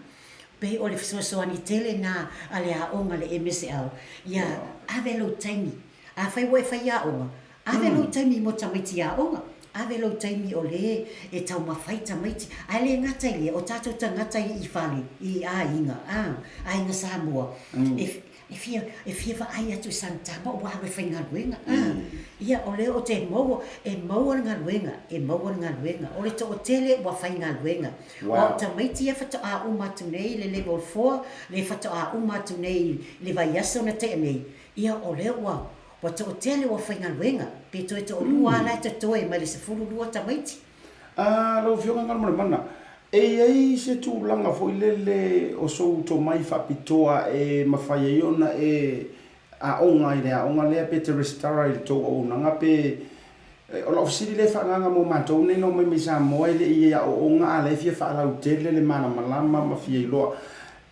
Pe o le fisoasoani tele na ale a onga le MSL. Ia, ave lo taimi. A whai wai whai a onga. Ave lo taimi mo tamaiti a onga. Ave lo taimi o le e tau mawhai tamaiti. Ai le ngata i le, o tātou ta ngata i whali, i a inga, a inga Samoa. E fia wa ai atu Santama o wawe whai ngā luenga. Ia, o le o te maua, e maua ngā luenga, e maua ngā luenga. O le to o tele wa whai ngā luenga. O tamaiti e whato a umatu nei, le level 4, le whato a umatu nei, le vai aso na te nei. Ia, o le wa to o tele wa whai ngā luenga. Pe to e to o lua ala te toe, mai le se furu lua tamaiti. Lau fionga ngā mana mana. Ei se tūlanga fo ilele o sou to mai whapitoa e mawhai e ona e a onga i rea, onga lea pe te restara i tō o nanga pe o la ofisiri le whaanganga mo mātou nei no mai misa moa i le i a o onga a le fia whaalau tele le mana malama ma fia i loa.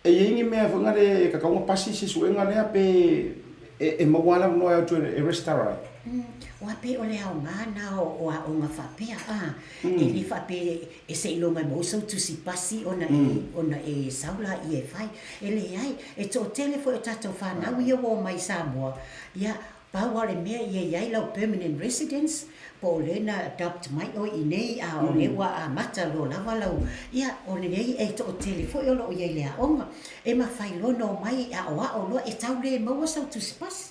E ingi mea whanga le kakaunga pasi se suenga lea pe e mawala noa au tu e restara. Wa pe o le au ngana o a onga whapea e le whape e se ilo mai mauso tu si pasi ona e saula i e whai e le ai e to telefo e tato whanau i o mai Samoa ia paua le mea i e ai lau permanent residence po le na adopt mai o i nei a o le wa a mata lo lava lau ia o le nei e to telefo i o lo i e le a onga e ma whai lono mai a o lo e tau le maua sau tu si pasi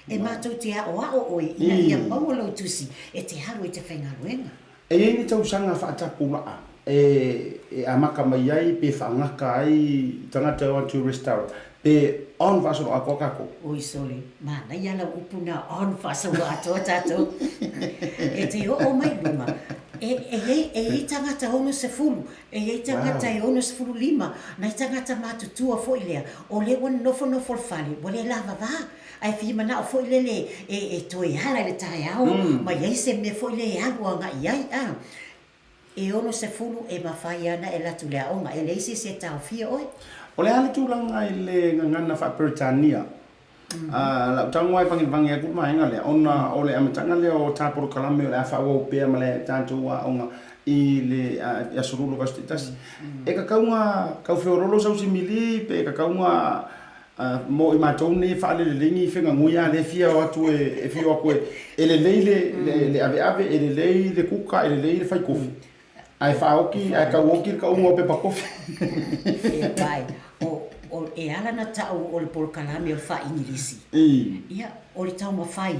e mātou te a o oi, ina ia maualo tusi, e te haru e te whainga ruenga. E ni tau sanga whaatapulaa, e amaka mai ai, pe whaangaka ai, tangata o antu restaurant, pe on whasoro a kokako. Oi, sorry, mana ia lau upuna on whasoro a tō tātou. E te o mai luma. E tangata ono se fulu, e tangata ono se fulu lima, na tangata mātutua fo ilea, o le wan nofo fali, o le lava vaa. Ai fi mana fo lele e toi hala le tai au ma ia se me fo le alu nga ia e ono se fulu e mafai ana e la tule o nga ele se tau fi oi o le hali tulanga i le ngana fa Britania la tangwai pangi aku mai nga le ona o le amatanga le o taporo kalame le fa o pe ma le tanto wa onga i le ya surulu vastitas e ka kaunga ka feorolo sau simili pe ka kaunga mo i mātou nei whaale le lingi whenga nguia le fia o atu e fio ako e le lei le ave e le lei le kuka e le lei le whai kofi. Ai whaoki, ai ka woki ka ungo pepa kofi. E pai, o e ala na tau o le polokalame o le wha ingilisi. Ia, o le tau mawhai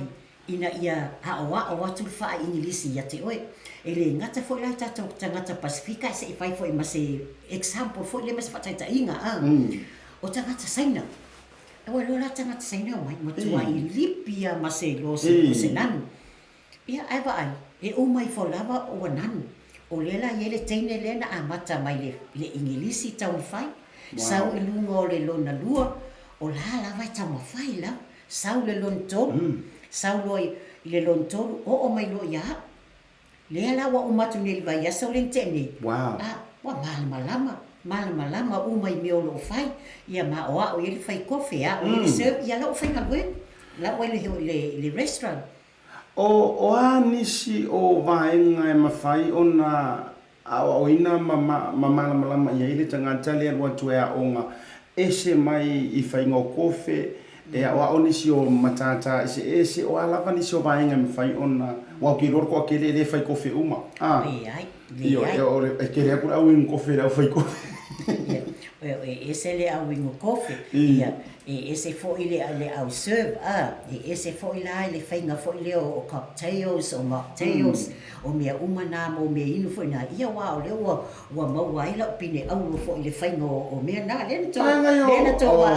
ina ia haoa o atu le wha ingilisi ia te oe. E le ngata fo lai tatou tangata Pasifika e se i whai fo i mase example fo i le mase whataita inga. O tangata saina. E wai lola tangata saina o mai, matua i lipia mase lo se nanu. Ia aiwa ai, e o mai fo lava o nanu. O lela i le teine lena a mata mai le ingilisi tau whai. Sau i lunga o le lona lua, o la lava i tau mawhai la. Sau le lon tolu, sau lo i le lon tolu, o mai lo ia. Lea la wa umatu neli vai asa o le tene. Wow. Wa malama umai me o lo fai ia ma o ele fai kofi o ele serve ia lo fai ngwen la o le restaurant o anisi o vaenga e mafai ona o ina malama ia ile tangata le watu e onga ese mai i fai ngo kofi e o onisi o matata ese o alava nisi o vaenga me fai ona wa ki ror ko akele le fai kofi uma ai io e queria por un kofi la fai kofi ese le au ingo kofi ia ese fo ile au serve ese fo ile whainga fo ile o cocktails o mocktails o mea umana mo mea inu fo ina ia wao le wa maua ila pine au fo ile whainga o mea na lena to wa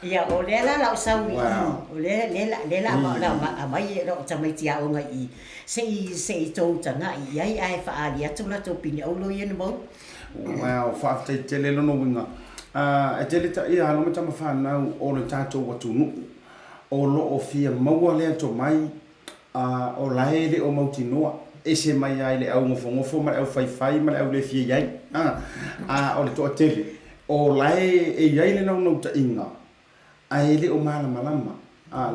ia o lela lau sauri o lela ma mai ro tamaitia o ngai se i tau tanga i ai whaari atu la to pine au lo ia mo Wow, whaaftai te lelo no winga. e tele ta ia alo mata mafana o le tato watu nu o lo o fia maua le to mai o laele o mautinoa e se mai ai le au ngofo mai au fai mai au le fia ai o le to tele o lae e ai le no ta inga ai le o malama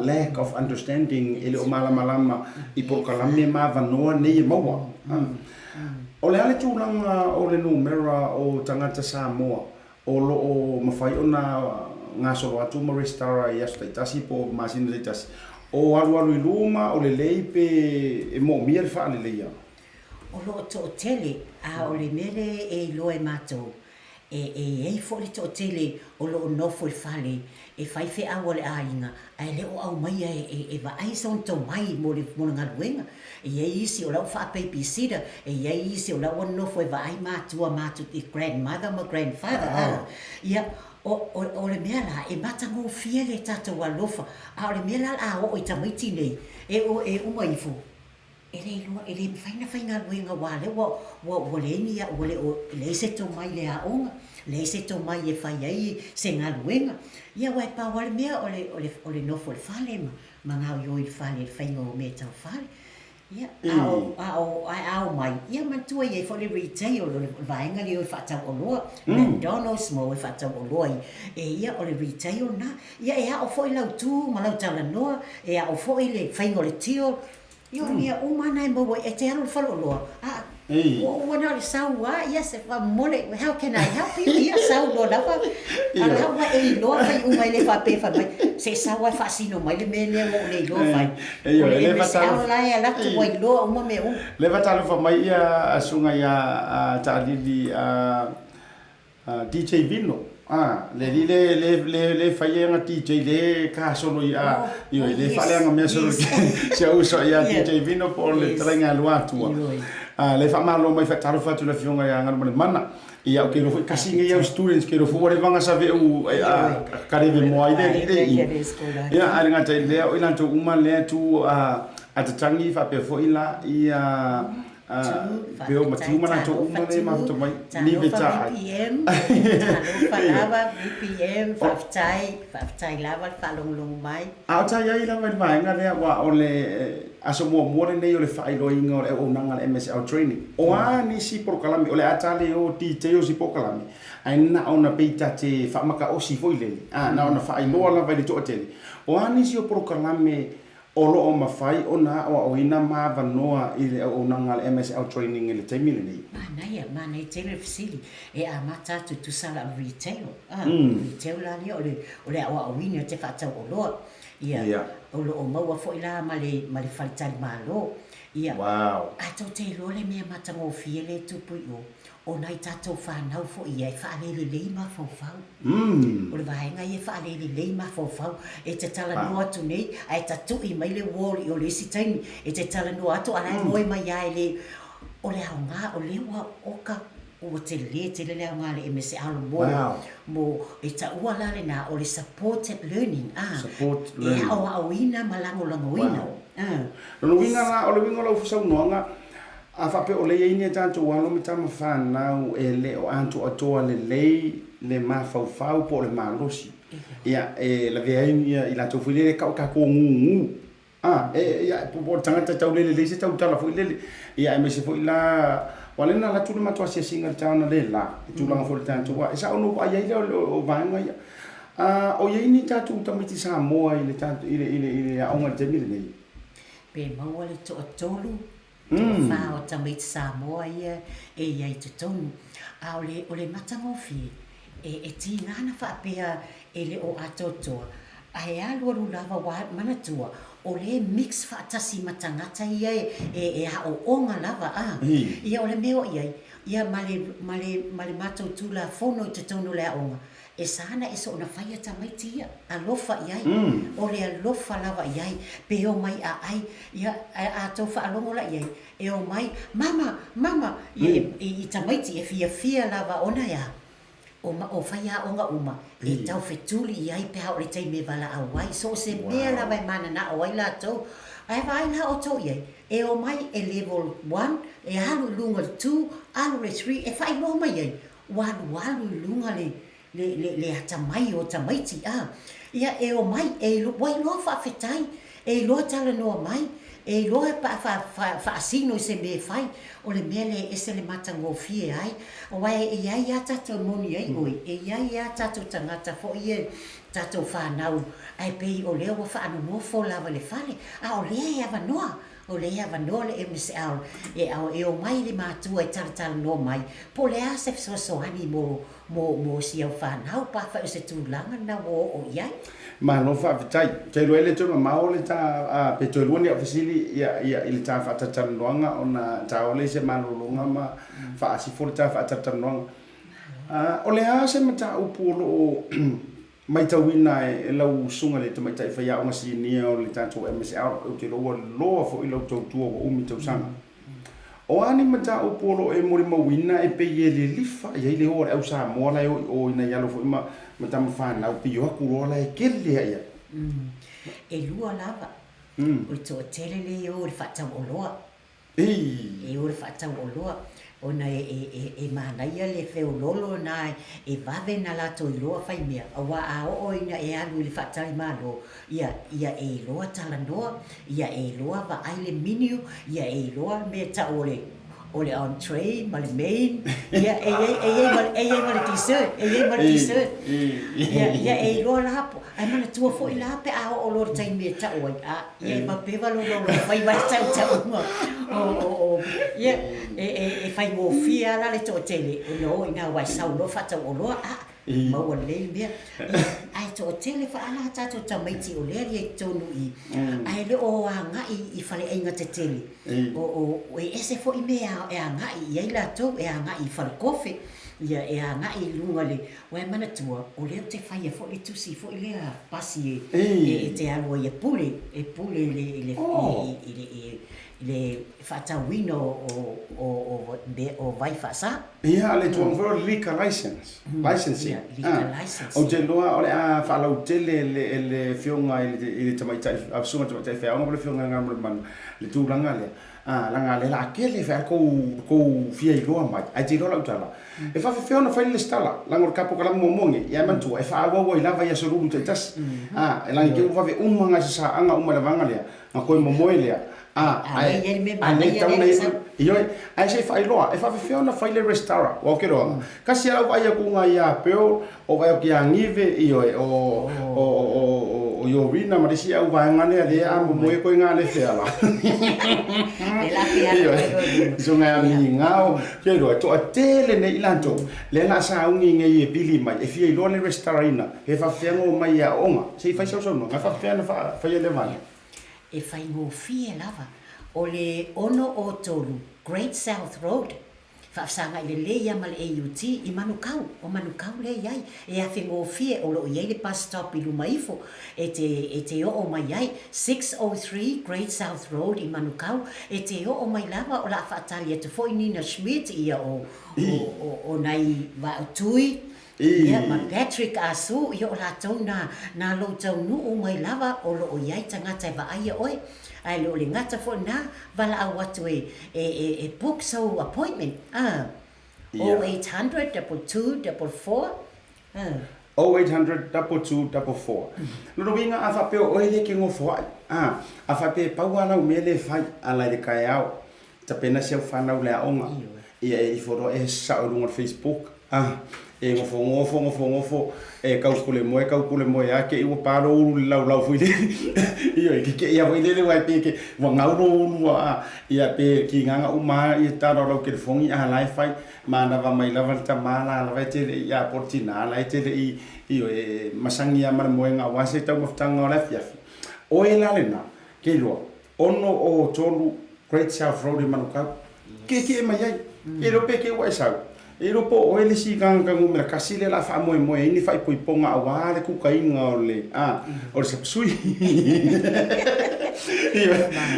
lack of understanding ele o malama I pokalame ma vanoa nei maua o le ale tūlanga o le numera o tangata Samoa o lo o mawhai o ngā solo atu ma restara I asu taitasi po masina taitasi o alu I luma o le leipe e mo mia le wha le leia o lo to tele a o le mele e loe matou e fo le to tele o lo no fo fale e fai fe a le ainga ai le o au mai e va ai son to mai mo le mo nga luenga e isi o la fa baby sitter e isi o la no fo va ai matu I grandmother ma grandfather ia o le mea la e matango fia le tata wa lofa a o le mea la a o I tamaiti nei e uma ifu ele faina luenga wale wo le ni ya wo le se to mai le a onga le se to mai e fai ai se nga luenga ia wa pa wale mea o le no fo fale ma nga yo I fale fainga o me tau fale ia au mai ia mantua ia fo le retail o vaenga le o fatau o loa McDonald's mo e fatau o loa e ia o le retail na ia e a o fo I lau tu ma lau tala noa e a o fo I le fainga o le tio Yo mia umana mo e te alo falo loa. Wana le saua yes if mole how can I help you? Ia sau lo lava. Ala wa e loa fai uma le fa pe fa mai. Se saua fa sino mai le mele mo le loa fai. Le va sa la ya la tu wai loa uma me um. Le va talo fa mai ia asunga ia ta lili DJ Vino. Le fai nga DJ le ka solo ia io le fale nga me solo se uso ia DJ Vino por le trenga luatua le fa malo mai fa taro fa tu le fionga ia nga mana ia ke ro kasi nga students ke ro fo le vanga sa ve u ka re mo ai de ia ari nga te le o ila to uma le tu atatangi fa pe fo ila ia Peo matu mana to umane ma to mai ni veta PM falava PM faftai lava falong mai ta ia ila mai nga le wa ole aso mo nei ole fai lo ingo o nanga MSL training o ani si prokalami ole atale o DJ o si prokalami ai na ona peita te fa maka o si foi le na ona fai lo la vai to hotel o ani si o prokalami o lo o mafai o na o ina ma vanoa I le o nanga MSL training I le taimile nei. Mana tele fasili e a mata tu sala retail. Retail la ni o le o wina te fata o lo. Ia. O lo o maua fo ila male faltali malo. Ia. Wow. A to te lo le me mata ngo fiele tu pu o nai tato whanau fo ia e whaarele lei ma fau. O le vahenga i e whaarele lei ma fau. E te tala noa tu nei, a e tatu I mai le wall I o le si taimi. E te tala noa atu, ala e moe mai ai le, o le au ngā, o le ua oka, o te le au ngā le MSC alo moa. Mo e ta ua lale na o le supported learning. Support learning. E au ina malango lango ina. Lo winga la, o le winga la ufusau noanga, a fape o le ini tanto walo mi tama whanau e le o anto atoa le mafau po le malosi. Ia la veaini I la tofu le ka ko ngu. Ia po tangata tau le se tau tala fo le. Ia me se fo la wale na la tulu matua se singa tana le la. Tulanga fo tanto wa. Sa ono pa ia o vanga ia. O ia ini tatu tamiti Samoa ile tanto ile a onga te mile nei. Pe maua le to tolu. Fa o tamiti Samoa ia e ia I te tonu. A o le matangofi e ti ngana fa pea e le o atotoa. A e alu lava wa manatua o le mix fa tasi matangata ia e a o onga lava ia o le meo ia male mato tula fono I te tonu le onga. E sana e so na faya tamaiti ia alofa iai o le alofa lava iai pe o mai a ai ia a tofa alongo la iai e o mai mama I tamaiti e fia lava ona ia o faya onga uma e tau fetuli iai pe ha o le taime vala awai so se mea lava e mana na awai la tau ai vai la o to iai e o mai e level 1 e halu lunga 2 alu le 3 e fai lo mai iai walu lunga le le atamai o tamaiti ia e o mai e lo wai lo whaafetai e lo tala noa mai e lo whaasino i se me whai o le mea le ese le matangofie ai o wai e iai ia tatou moni ai oi e iai ia tatou tangata fo ia tatou whanau ai pei o leo wa whaanonoa fo lava le fale o lea e avanoa o le ia vanoa le MSL e o mai le mātua e taratala no mai po le a se fesoasoani mo si au whanau pa whai o se tūlanga na o iai ma no fa vitai te lo ele tuma mau le ta pe to lo ni ofisili ia ile ta fa ta noanga ona ta ole se malulunga ma fa si fo ta fa ta noanga o le a se mata upolo mai ta wina e lau sunga le te mai ta fa ya o si ni o le ta to MSL o te lo fo ilo to tu o umi to sanga o ani mata upolo e mori ma wina e pe ye le lifa ye le o au sa mo la o ina ya lo fo ma mata fa na o pio ku ro la e kele ia e lua lava o to tele le o le fata o loa e o le fata o loa ona e mana ia le feo lolo na e vave na lato i loa fai mea awa a o ina e alu le fatai malo ia e loa talanoa ia e loa va ai le menu ia e loa me ta ole entree ma le main ia e ma le dessert ia e loa lapo ai mana tua fo i la pe a o lo tai me ta o ia ma pe va lo fai vai tau o ia e fai mo fia la le to tele no ina wa sau no fata o lo ma o le mea ai to tele fa ala ta to tamaiti o le e tonu i ai le o nga i fale ainga te tele o e ese fo i mea e nga i ai la to e nga i fale kofe ia e nga i lunga le wa mana tua o le te fai e fo le tusi fo le pasi e te alo e pule le fatawino o vai fasa ia le tuang for liquor licensing o te loa o le a falau tele le fionga ile tamaita a sunga tamaita fa ona le fionga ngam man le tulanga le langa le la kele fa ko fia i loa mai ai te loa utala e fa fiona fa le stala langa o kapo kala momonge ia man tu e fa wa i lava ia so ru te tas e langa ke fa ve umanga sa anga uma le vanga le na ko momoele io ai se fai loa e fa fiona fai le restaura o ke roa kasi au vai ku nga ia peo o vai ki angive io o yo rina ma disi au vai ngane ale a mo ko nga le fela so nga mi ngao ke roa to atele nei lanto le la sa ungi nge e pili mai e fia lo le restaurina e fa fiango mai a onga se fai so no nga fa fiana fa le vani e fai mo fie lava o le ono o tolu Great South Road fa sanga le ia mal AUT i manukau le iai e a fingo fie o lo iai le bus stop i lumaifo e te o mai iai 603 Great South Road i manukau e te o mai lava o la fatali te foi Nina Schmidt ia o nai va tui ia ma Patrick asu ia o la tau na lo tau nu o mai lava o lo iai tangata va ai oi ai lo le ngata fo na vala au atu e book so appointment 0800 2244 0800 2244 no winga afa pe o ele ke ngofo afa pe pauana o mele fai ala le kai au ta pena se fana o le onga ia e foro e sa o no Facebook e ngofo e kaukule mo ya ke i paro lau fuile io ke ia voile vai pe ke wa ngau ia pe ki nganga uma i taro ro ke fongi a live fai mana va mai lava ta mala la vai te ia portina la te io e masangi a mar moenga wa se tau maftanga la fiafi o e la lena ke lo ono o tolu Great South Road manuka ke mai ai e ro pe ke wa sa e ropo o ele si kanga ngumera kasile la fa mo ini fa ipo ponga awale ku kainga ole o se sui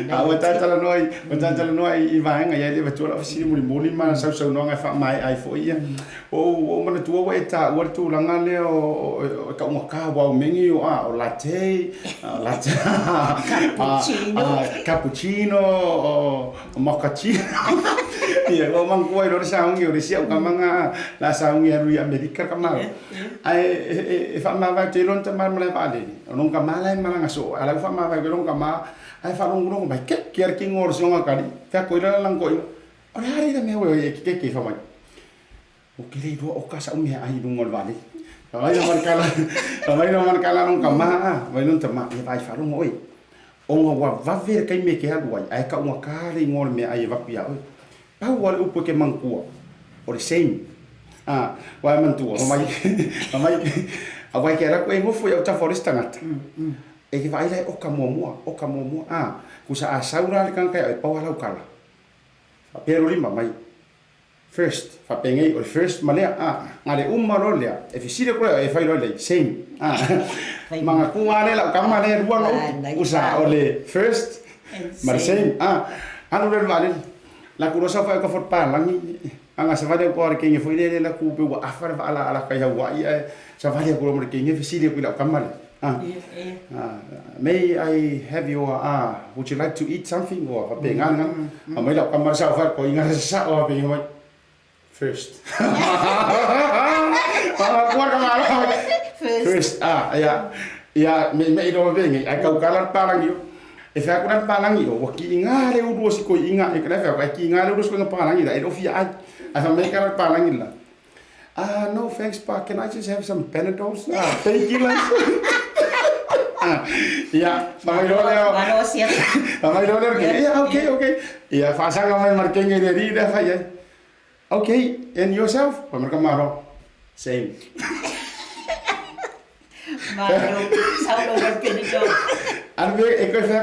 Watala noi I vaenga ia le vatua la fisi muli mana sau no nga fa mai ai fo ia. O mana tua wa eta wa tu langa le o ka mo ka wa mengi o latte, cappuccino, mochaccino. Ia o mangua ro sa ngi o sia ka manga la sa ngi ru Amerika ka ma. Ai fa ma va te ron ta ma le va le. Non ka ma la ma nga so ala fa ma va ron ka ma ai fa long mai ke ki ngor so nga kali. Ka ko ila lang ko. Ora hari da me o ke fa mai. O ke le do o ka sa me ai ngol va le. Kamay naman kala nung kama, may nung tama, ay farong mo eh. O nga wa ver kay me ke agway, ay ka nga kali ngol me ay vapia oi. Pa wala upo ke mangkuwa. O the same. Wa man tuwa, kamay away kaya ko mo fu ya ta forest ngat. E ke vai lai o kamomo. Ku sa asaura kan kay pa wala kala. Pero lima mai. First, fa pengai o first malea ngale umaro lea e fisire ko e fai le same manga kuare la kamane ruang usa ole first mar same anu le vale la kurosa fa ko for palangi anga sa vale ko ke ngi foi le la ku pe wa afar ala ka ya wa sa vale ko mo ke ngi fisire ko la kamane may I have your would you like to eat something or fa pengan mai la kamar sa fa ko inga sa o pe ngi first. First. Ya, me ilo bengi. Ai kau kalan palang yo. E fa kuran palang yo, waki inga le udu si ko inga e kana fa ki inga le udu si ko palang ida. E ofia ai. Ai me kalan palang illa. No thanks pa. Can I just have some Panadols? Painkillers. Ya, famai lo le. Famai lo le. Yeah, okay. Ya, fa sa ga mai markengi de rida fa ya. Okay, and yourself? Pamer kamaro. Same. Mario, sao lo que ni yo. Arbe,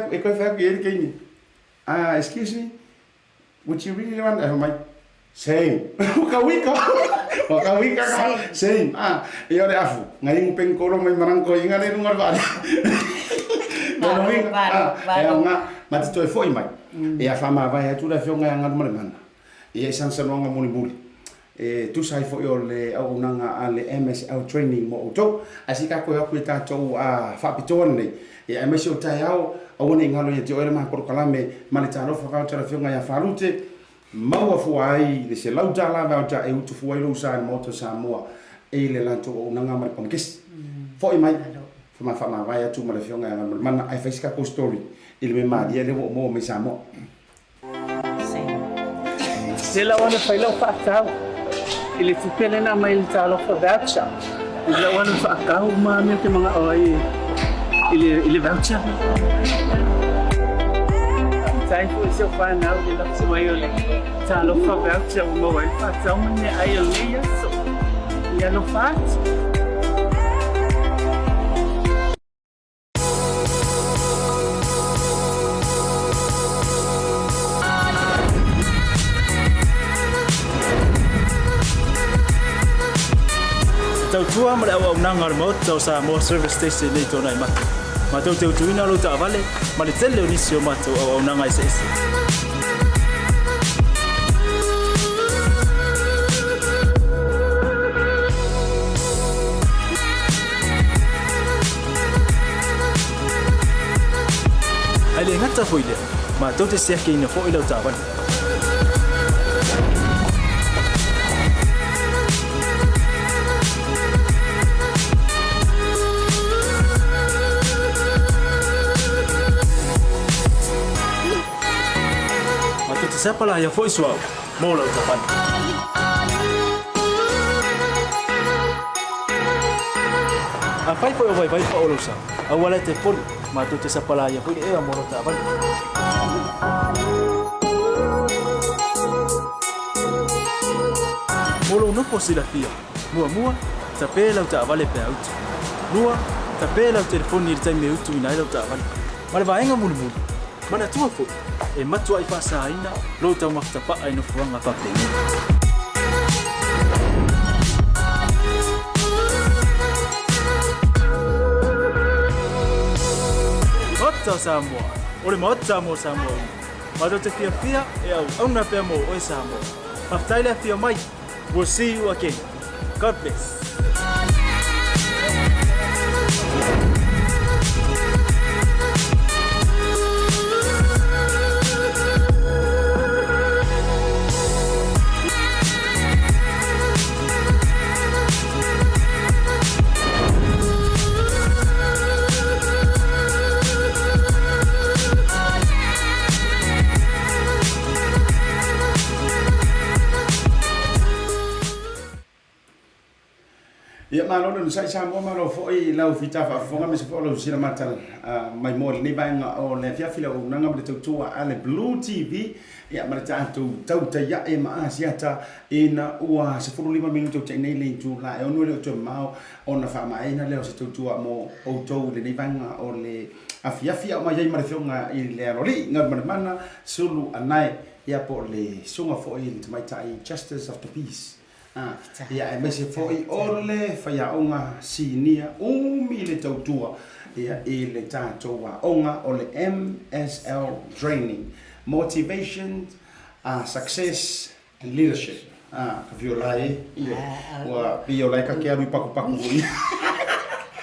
eko fa que ni. Excuse me. Would you really want my same? Waka. Same. Yo de afu. Ngai peng koro mai marangko inga le nungar ba. Ya nga, mati to foi mai. E a fama vai tu la fionga nga mana. Ia sansanonga muli tu sai fo yo le au nanga ale MSL training mo to asika ko ku ta to fa pitone nei ia MSL tai au au nei ngalo ye te ole ma por kalame mali tano fa ka tara fionga ya falute mau fu ai le se lau jala va ja e utu fu ai lo sa mo to sa mo e le la to nanga ma pamkis fo mai fa ma vai tu ma le fionga mana ai fa sika ko story il me ma dia le mo me sa mo Sila wana faila whaakau. Ili tupele na mai talo voucher. Sila wana whaakau me te mga oi. Ili voucher. Tai fu se whanau ili lapsi mai ole. Talo voucher mo wai whaakau mane ai ole ya so. Ya no whaat. Tau tua mara au nanga mo tau sa mo service station nei tona mai. Ma tau tau tuina lo ta vale, ma le tele onisio ma tau au nanga ese. Ale ngata foile, ma tau te sia ke ina fo ilo ta vale. Siapa lah yang voice wow, mau lah ucapan. Apa itu yang vai pak ulusan? Awalnya telepon, matu siapa lah yang punya mau lah ucapan. Mulu no posibilidad. Mua, tapi lah ucapan lepas itu. Mua, tapi lah telepon ni time itu ini lah ucapan. Malah bayang mulu. Mana tua fu? Matua I fasa ina lo tau maktapa ai no fuanga fa pengi. Otto Samoa. o le maota Samoa Samoa. Ma te fia e au na pea mo o Samoa. Maftai le fia mai. We'll see you again. God bless. Ia malo le sai sa mo malo foi lau fita fa fonga me se fo lo sina matal mai mo ni ba nga o le fia fila o nanga me tua ale Blue TV ia ma tu Tautai ya e ma Asiata ina ua se fo 5 minuto te nei le tu la e ono le tu mau ona fa mai na le o se tua mo o to le nei ba nga o le afia o mai ma fionga i le roli nga mana sulu anai ia po le sunga fo i te mai tai justice of the peace. Ia e mese foi ole faya onga sinia umi le tautua ia e le tatoa onga ole MSL training motivation success and leadership ka violai ia wa violai ka ke aru paku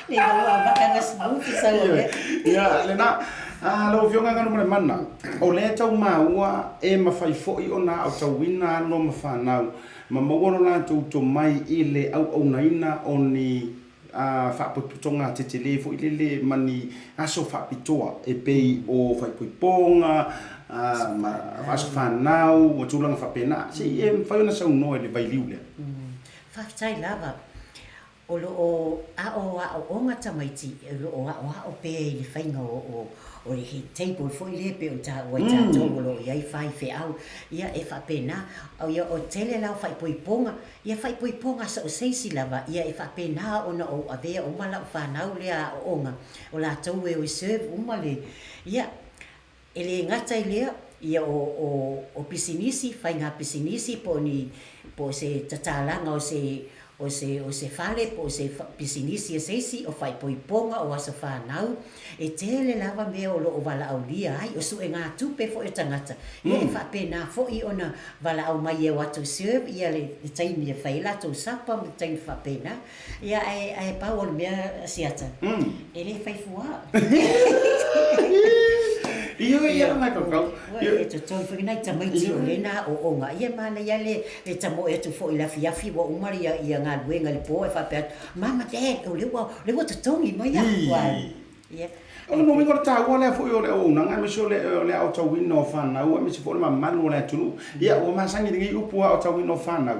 le wa bakanga smufi sa ole ia le na lo vionga ngano mo mana o le tau maua e mafai foi ona au tauina no mafanau ma mogono la to mai ile au naina oni fa putonga tetele fo ile mani aso fa pitoa e pei o fa ponga ma aso fa nau o tulanga fa pena si e fa ona sa no ele vai liule fa tai lava o lo o onga tamaiti o pe le fainga o le table fo ile pe o ta o ta tolo ia fai fe au ia e fa pena au ia o tele la fai poiponga ia fai poiponga sa o seisi lava ia e fa pena ona o ave o mala fa na le a onga o la tau e o serve o male ia ele ngata ile ia o pisinisi fai nga pisinisi po se tatalanga o se fale po se pisinisi e seisi o fai poiponga o asa whanau e tele lava mea o lo o wala au lia ai o su e ngā tupe fo e tangata ia e whape nā fo i ona wala au mai e watu serve ia le taimi e whai lato sapa me taimi whape nā ia e pau o le mea Asiata e le whai fua ia mai ko e to toi foi nai tamai ti o le na o onga ia mana ia le tamo e tu fo i la fiafi wa umari ia ngā luenga le po e whape mama dad o le wa tatongi mai a ia o no mingo ta wa le fo o le o nanga me so le au tawino fana o me se fo ma manu le tunu ia o ma sangi ngi upu au tawino fana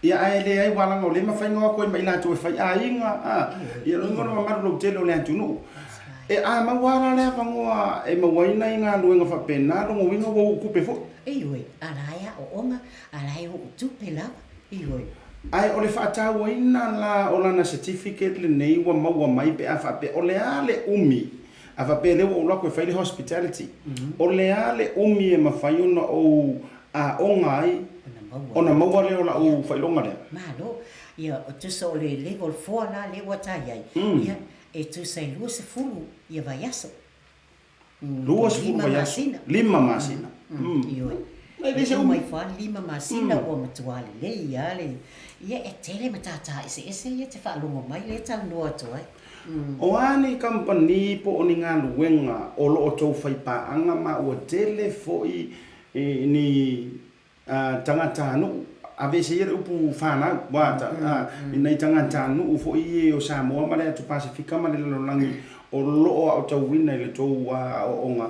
ia ai le ai wala ngo le ma fainga ko mai la tu fai ainga ia no ngoro ma manu lo telo le tunu e a mawara le fangoa e mawaina inga luenga fa pena lo winga wo kupe fo e oi alaya o onga alaya o tupe la e oi ai ole fa ta waina la ola na certificate le nei wa mawa mai pe afa pe ole ale umi afa pe le wo lo ko fa le hospitality ole ale umi e mafaiona o a onga ai ona mawa le ola o fa longa le malo ia o tuso le level 4 la le wata ia ia e tu sai lua se fulu ia vai aso. Lua se fulu vai aso. Lima masina. Ioi. E dise mai fa lima masina o matuale le ia le. Ia e tele matata ese ia te fa longo mai le tau noa to ai. O ani company po oni ngā luenga o lo o tau fai paanga ma ua tele fo i ni tangata anu ave se ia upu fana wata nei tangata anu fo i o Samoa ma le tu Pasifika ma le langi o lo o tau wina le tau o onga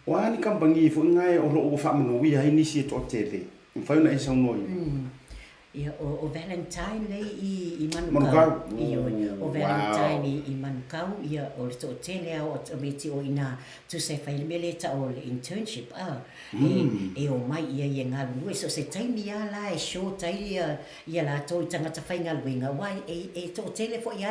o ani company fo ngai o lo o fa manu wi ai ni si to tele fa na isa noi ia o Valentine le i Manukau o Valentine i Manukau ia o le tele o meti o ina tu se fai mele ta o le internship e o mai ia ngā lue so se taimi ia la e show tai ia la to tangata fai ngā luenga wai e to tele fo ia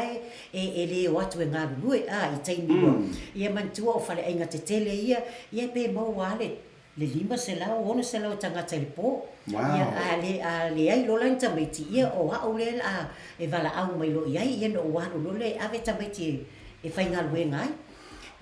e le o atu ngā lue i taimi ia mantua o fale ainga te tele ia pe mau wale le lima se lau ono se lau tangata le po ia le ai lo lan tamiti ia o au le e vala au mai lo ia no wanu lo le ave tamiti e fai ngā luenga ai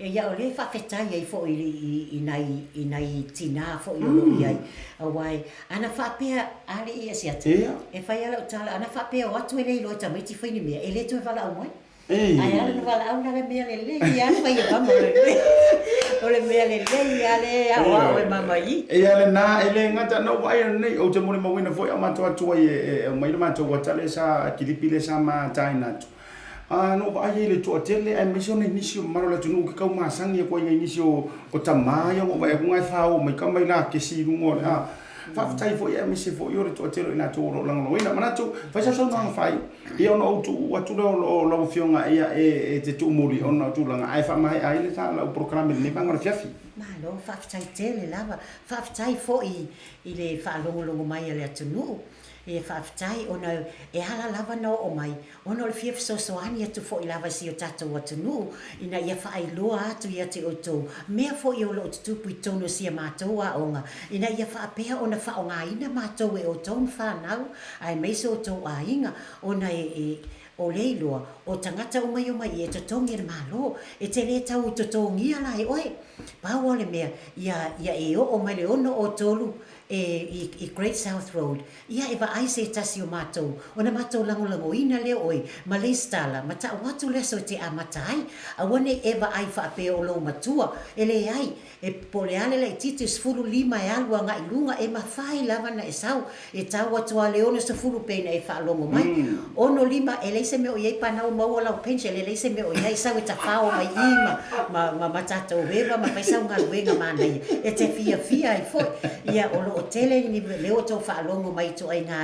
ia o le whawhetai ai fo i nei tina fo i olo i ai. Awai, ana whapea ale i Asiata. E whai ala o tala, ana whapea o atu e lei loa tamaiti whaini mea, e le tu e wala au mai. Ai ala no wala au na le mea le le, i ala whai e mama o le mea le le, i ale awa o e mama i. E ale na, e le ngata no vai nei, o te mone mawina foi a matua tua e mai matua watale sa kilipile sa ma taina tu. No vai le tu atele ai mission inisi maro la tunu ke kau masangi ko ia inisi o tamai o mai ngai fa o mai kamai na ke si rungo a fa tai fo ia misi fo yo tu atele ina tu ro lang no ina mana tu fa sa so no fai ia no tu watu lo fionga ia e te tu muri ona tu langa ai fa mai ai le sa la programa ni bangor fiafi malo fa tai tele lava fa tai fo i le fa longo mai le atunu e whaafitai ona e hala lava no o mai ona o le fia fisosoani atu fo i lava si o tatou atunu ina ia whaailoa atu ia te otou mea fo i o lo tutupu i tono sia mātou a onga ina ia whaapea ona whaongaina mātou e o tonu whanau ai meiso o tou a inga ona o leiloa o tangata o mai e totongi le malo e te le tau totongi ala e oe pau le mea ia e o mai le ono o tolu i Great South Road ia e vai se tasi o mātou ona mātou lango ina leo oi ma le stala ma ta watu le so te amatai a wane e vai whaape o lo matua e le ai e pole ale le titi sfulu lima e alua nga ilunga e mawhai lava na e sau e tau atua leone sa fulu pena e whaalongo mai ono lima e leise me o iei panau maua lau penche le leise me o iei sau e ta whao mai ima ma tatou weva ma paisau ngā luenga mana ia e te fia i fo ia o lo o tele ni leo tau whaalongo mai to ai ngā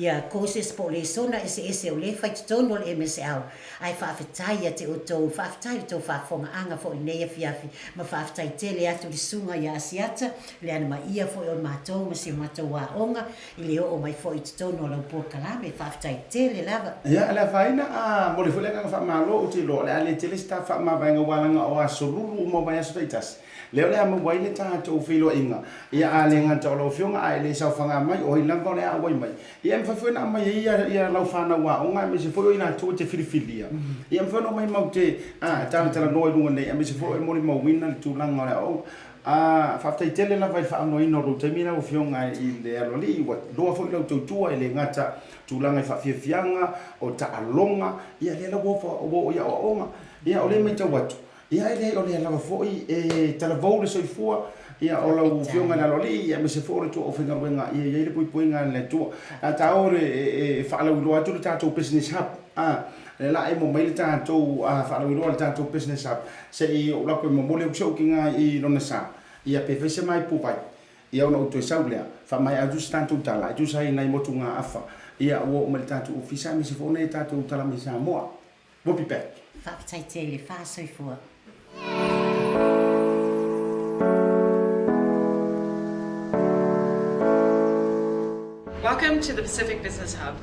ia courses po le sona ese o le whai tono le MSL ai whaafetai te o tau whaafetai tau whaafonga anga fo i neia fiafi ma whaafetai tele atu li sunga ia Asiata le ana mai ia fo i o mātou ma si mātou wa onga i leo o mai fo i tono lau po kalame whaafetai tele lava ia ala faina a mo le fule nga whaamalo o te lo le ale tele sta whaamawainga walanga o asoruru mo mai aso taitas leo le ama wai le tātou whilo inga ia a le ngata o lau whionga a le sau whanga mai o i langa o le a wai mai ia mwhawhuna mai ia lau whana wā o ngai me se whoi o ina tō te whiriwhiria ia mwhawhuna mai mau te tātara noi runga nei a me se whoi o mori mau wina le tūlanga o le o whaftai tele la vai whaano ino ro te mina o whionga i le aloli i wat loa whoi lau tautua i le ngata tūlanga i whawhiawhianga o ta alonga ia le la wofa o ia o onga ia o le mai tau watu ia ele o le lava foi e talavou le soifua ia o lau whionga na loli ia me se fore tu o whinga wenga ia le puipuinga le tu a taore e whaalau iloa tu le tātou business hub le la e mo mai le tātou whaalau iloa le tātou business hub se i o lako e mo mole usau ki ngā i rona sa ia pe whese mai pupai ia ona uto e saulea wha mai adus tātou tala adus hai nai motu ngā afa ia o me le tātou ofisa me se fone e tātou tala me sa moa we'll be back whaafitai tele whaasoifua Welcome to the Pacific Business Hub.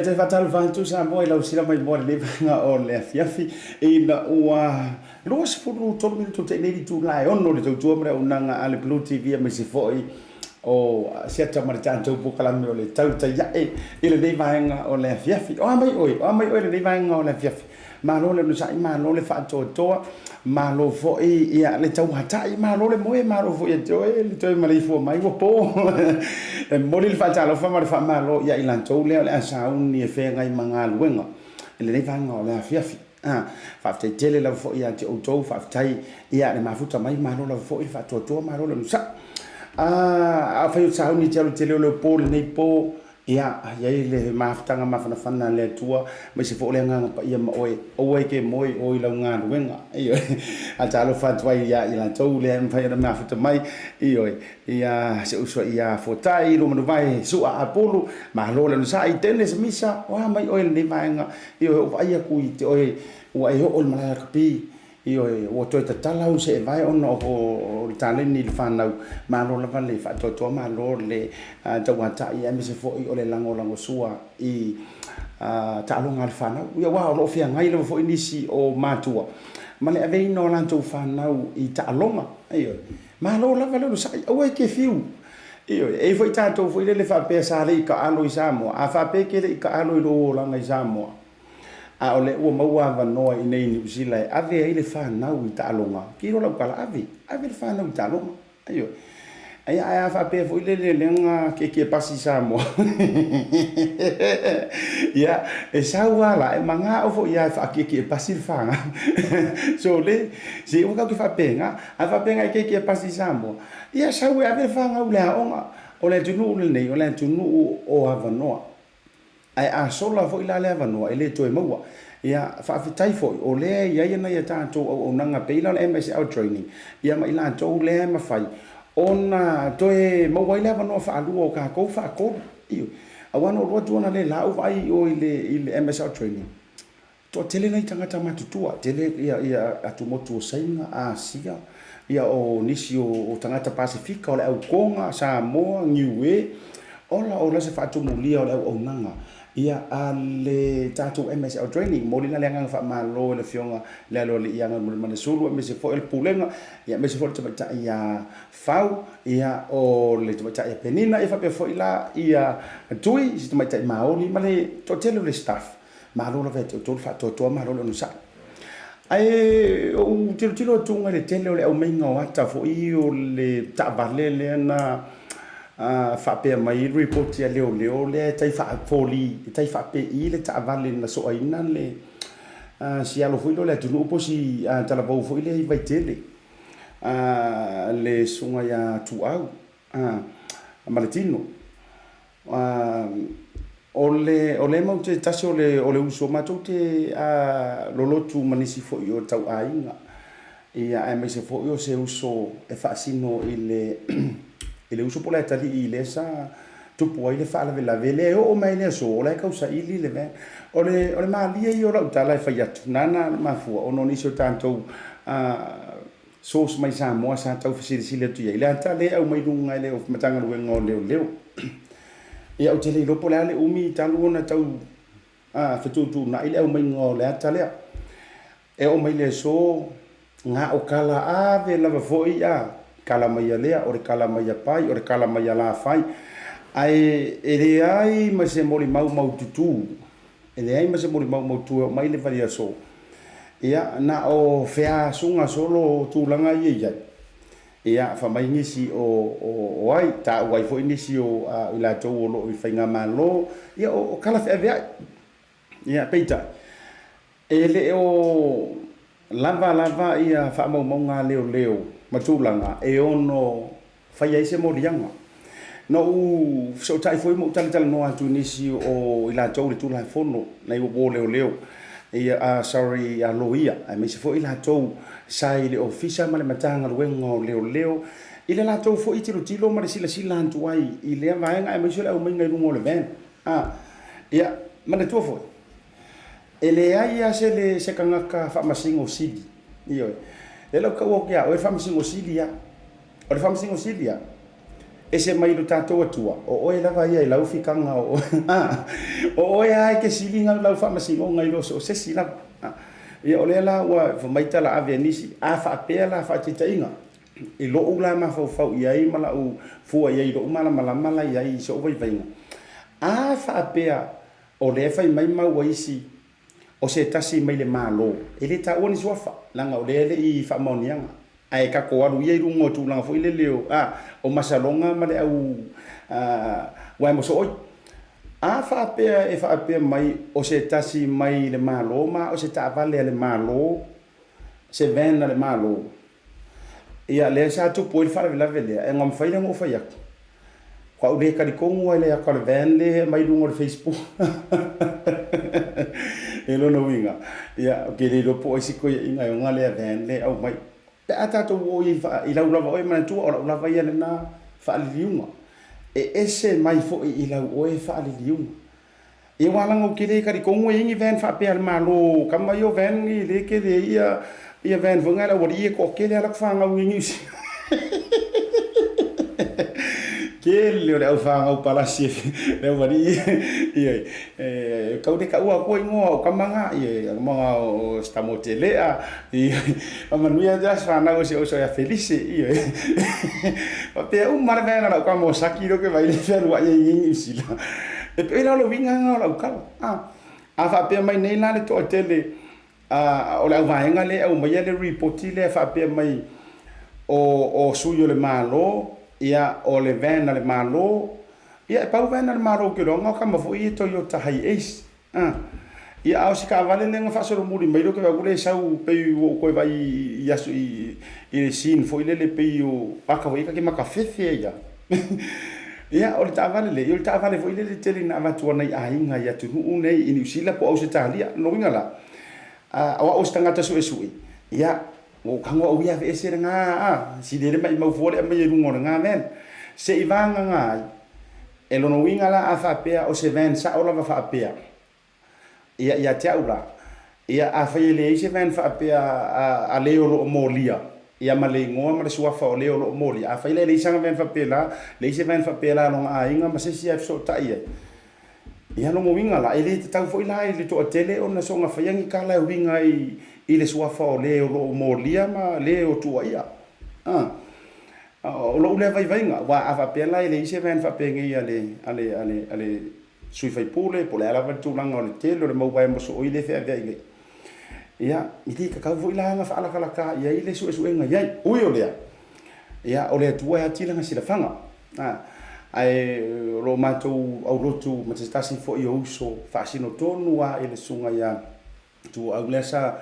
ia te fatal vantu sa mo ila usila mai mo le nga o le fiafi ina ua los fulu tolu minuto te nei tu lai ono le tu mra unanga ale blue tv me se foi o Asiata Msl tu pokala me o le Tautai ile nei vaenga o le fiafi o mai oi le nei vaenga o le fiafi malo le nusa malo le fa toa malo foi ia le tau hatai malo le moe malo foi le toi mali fo mai wo po e moli le fa talo fa malo ia ilanto le asa uni e fe ngai manga luenga le nei vaenga o le fiafi fa te tele la foi ia te auto fa tai ia le mafuta mai malo la foi fa toa malo le nusa a fai sa uni tele le po nei po ia le maftanga mafana le tua mai se fo le nga pa ia o ke moi o ila nga wenga io a talo fa twai ia ila tau le fai na mafta mai io ia se uso ia fotai lo mo vai su a apolo ma lo le sa i tenes misa o mai o le vanga io ia ku te o ai o mala kapi io o to tala o se vai ono o taleni le fanau ma lo la vale fa to ma lo le tawata ia me se fo o le lango sua i talo ngal fanau ia wa lo fia ngai le fo inisi o matua ma le ave no lan to fanau i talonga io ma lo la vale sa o ke fiu io e foi tanto foi le fa pe sa le ka alo i samo a fa pe ke le ka alo i lo la ngai samo a ole ua maua va noa i nei New Zealand ave ai le whanau i ta'alonga ki rola ukala ave le whanau i ta'alonga ayo ai fa pe foi le lenga ke pasi sa mo ya e sa wala e manga o fo ia fa ke pasi fanga so le si o ka fa penga a fa penga ke pasi sa mo ia sa we ave fanga u le onga o le tunu le nei o le tunu o ava noa ai a sola fo ila le vano ele to e maua ia fa fitai fo o le ia na ia tanto o nanga peila le MS out training ia mai la to le ma fai ona to e maua ile vano fa alu o ka ko fa ko io a wano ro tu na le la o vai o ile MS out training to tele nei tanga tama tutua tele ia atu motu sainga a sia ia o nisi o tangata Pasifika o le au konga Samoa Niue ola se fa tu mulia o le au nanga ia ale tatu MSL training molina le nga fa malo le fionga le lo le ia ngam sulu me se fo el pulenga ia me se fo tata ia fau ia o le tata ia penina e fa pe fo ila ia tui se tata maoli male to tele le staff malo la vet to fa to malo no sa ai o tilo tunga le tele le au menga o ata fo i o le tabale le na fa pe mai report ya leo le tai fa poli tai fa pe i le ta vale na so ina le si alo foi le tu no posi tala bo foi le vai tele le sunga ya tu au malatino ole mo te tasi ole uso mato te lolotu manisi foi o tau ainga ia ai me se foi o se uso e fa sino ele uso pola tali ile sa tu puoi le fala la vele o mai le so la causa ili le ben ole ma li io la tala fa ya nana ma fu o non iso tanto so mai sa mo sa tau fisi le tu ile tale au mai dunga ile o matanga lo ngo leo ia o tele lo pola le umi talu na tau fetu tu na ile au mai ngo le tale e o mai le so nga o kala ave la foi kala mai lea o kala mai pai o kala mai la fai ai ele ai ma se moli mau tutu ele ai ma se moli mau tu mai le varia so ia na o fea sunga solo tu langa ia fa mai nisi o ai ta wai fo nisi o ila to lo i fainga malo ia o kala fe via ia peita ele o lava ia fa mau nga leo matulanga e ono fai ai se morianga no so tai foi mo tala no atu nisi o ila tau le tula fono na i wo leo ia sorry a loia ai me se foi ila tau sai le ofisa male matanga luengo leo ile la tau foi tilo mare sila antu ai ile vaenga ai me se la o menga lungo le ben ia mana tu foi ele ai a se kangaka fa masingo sidi io e lo ka wo ya o fa masingo sidi ya o fa masingo sidi ya e se mai lo tatou atua o oe lava ia i lau fikanga o oe ai ke silinga lau whamasingonga i loso o se silava ia o lea la ua whamaita la ave nisi a whaapea la whaatitainga i lo ula ma fau iai ma la u fua iai lo umala malamala iai so vai vainga a whaapea o lea whai mai mau isi o se tasi mai le malo e le ta oni swafa langa o le i whamaonianga ai ka ko aru ia rungo tu langa foi le leo o masalonga ma le au wa mo so oi a fa pe mai o se tasi mai le malo ma o se ta vale le malo se ven le malo ia le sa tu po il fare la vele e ngam fai le mo fai ak kwa le ka di kongo le ka le ven le mai rungo le Facebook e lo no winga ia ke le do po si ko inga nga le ven le au mai pe ata to wo i la lava oi mana tu o la vai ele na fa aliunga e ese mai fo i la oi fa aliunga e wala ngo kile ka di kongo ingi ven fa pe al malo kama yo ven i le ke le ia ven vonga la wori ko ke le ala fa nga wingi ke le o fa nga pala si le wori ia ka de ka ua ko ngo ka manga ia manga o sta motelea ia manuia ja fa na o se ya felice ia pa pe un marvena la ka mo sakiro ke vai le fer wa ia sila e pe la lo vinga nga la ka a fa pe mai nei la le to tele o la va nga le o mai le report le fa pe mai o suyo le malo ia o le vena le malo ia pa vena le malo ke ronga ka mafo i Toyota Hiace ia au sika vale lenga fa solo muri mai lo ke va gule sau pe o ko vai ia su i sin fo ile le pe o aka vai ka ke maka fefe ia ia o ta vale le ta vale fo ile le tele na va tu nei ainga ia tu nei in usila po au se talia no ngala o stanga ta su ia o kango o ia ve se nga si de mai mau fole mai rungo nga men se ivanga nga e lo no winga la afa pea o se ven sa o la fa pea ia te aula ia afa ile se ven fa pea a leo lo molia ia male ngoa ma sua fa o leo lo molia afa ile sanga ven fa pea le se ven fa pea la no a inga ma se si so tai ia no mo winga la ile te tau foi la ile to tele ona so nga fa yangi kala winga i le suafa o leo lo molia ma leo tua ia o lo le vai vainga wa ava pela ile se ven fa pengi ale sui fai pule po le ala va tu langa o le telo le mau vai mo so ile fe ave ia i ti ka vo ila nga fa ala kala ka ia ile su nga ia ui o le ia o le tua ati langa sila fanga ai lo mato au rotu ma te tasi fo i uso fa sino tonu wa ile sunga ia tu au lesa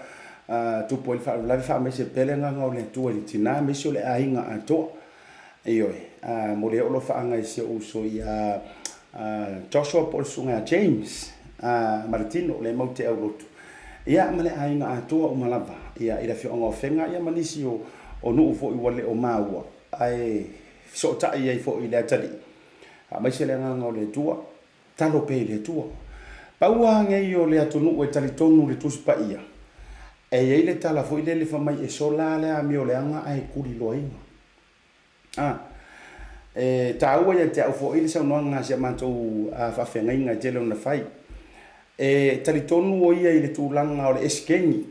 tu poi fa la fa me se pele nga le tu le tina me so le ainga ato io mo le o fa nga se uso ia Joshua Paul sunga James Martino le mo te au ia ma le ainga ato o malava ia ira fi ngo fenga ia manisi o no fo i wale o maua ai so ta ia fo i le tali ma se le nga le tua talo pe le tua paua ngai o le atunu e tali tonu le tuspa ia e ele tala foi le fa mai e sola le a mio le anga ai kuri loinga e taua ia te fo ile sa no nga se manto a fa fenga inga tele na fai e tali tonu o ia ile tulanga o le eskengi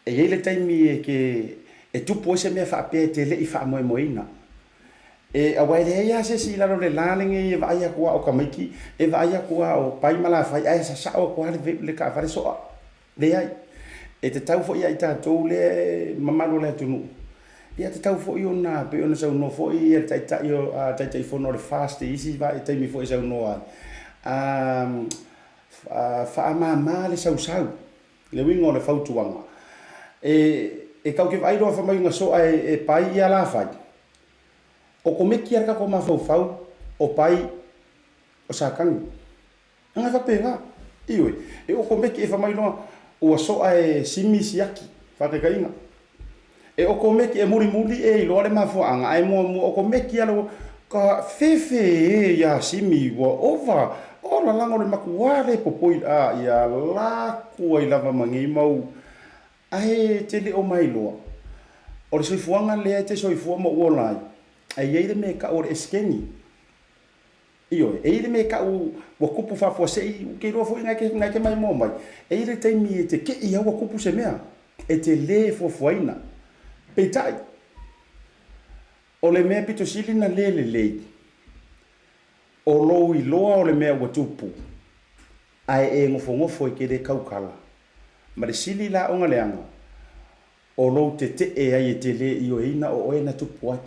e ele taimi e ke e tu po se me fa pe tele i fa mo moina e awai le ia se si la le lalinge e vai a kwa o kamiki e vai a kwa o pai mala fai ai sa o kwa le ka fa so le ai e te tau fo ia i tātou le mamalo le tunu. Ia te tau fo i ona, pe ona sau no fo i e tai fono le fast isi va e taimi fo i sau no ai. Fa ama le sau, le wingo le fautuanga. E kau ke vai roa fa mai nga so e pai ia la fai. O komeki arka ko ma fau, o pai o sakangi. Anga fa penga. Iwe, e o komeki e fa mai roa o so ai simi siaki fa te kainga e o ko meki e muri e lo le mafuanga ai mo o ko meki alo ka fefe ya simi wa over o la lango le makuare popoi ya la ku ai lava mangi mau ai te le o mai lo o le soifuanga le te soifua mo o lai ai ele me ka o eskengi io ele me ka o kupu fa fo sei ke ro fo nga ke mai mo mai ele te mi te ke ia o kupu se mea e te le fo foina petai o le mea pito sili na le o lo i loa o le mea ua tupu ai e ngofo i ke le kaukala ma le sili la onga leanga o lo te e ai e te le i o ina o e na tupu ai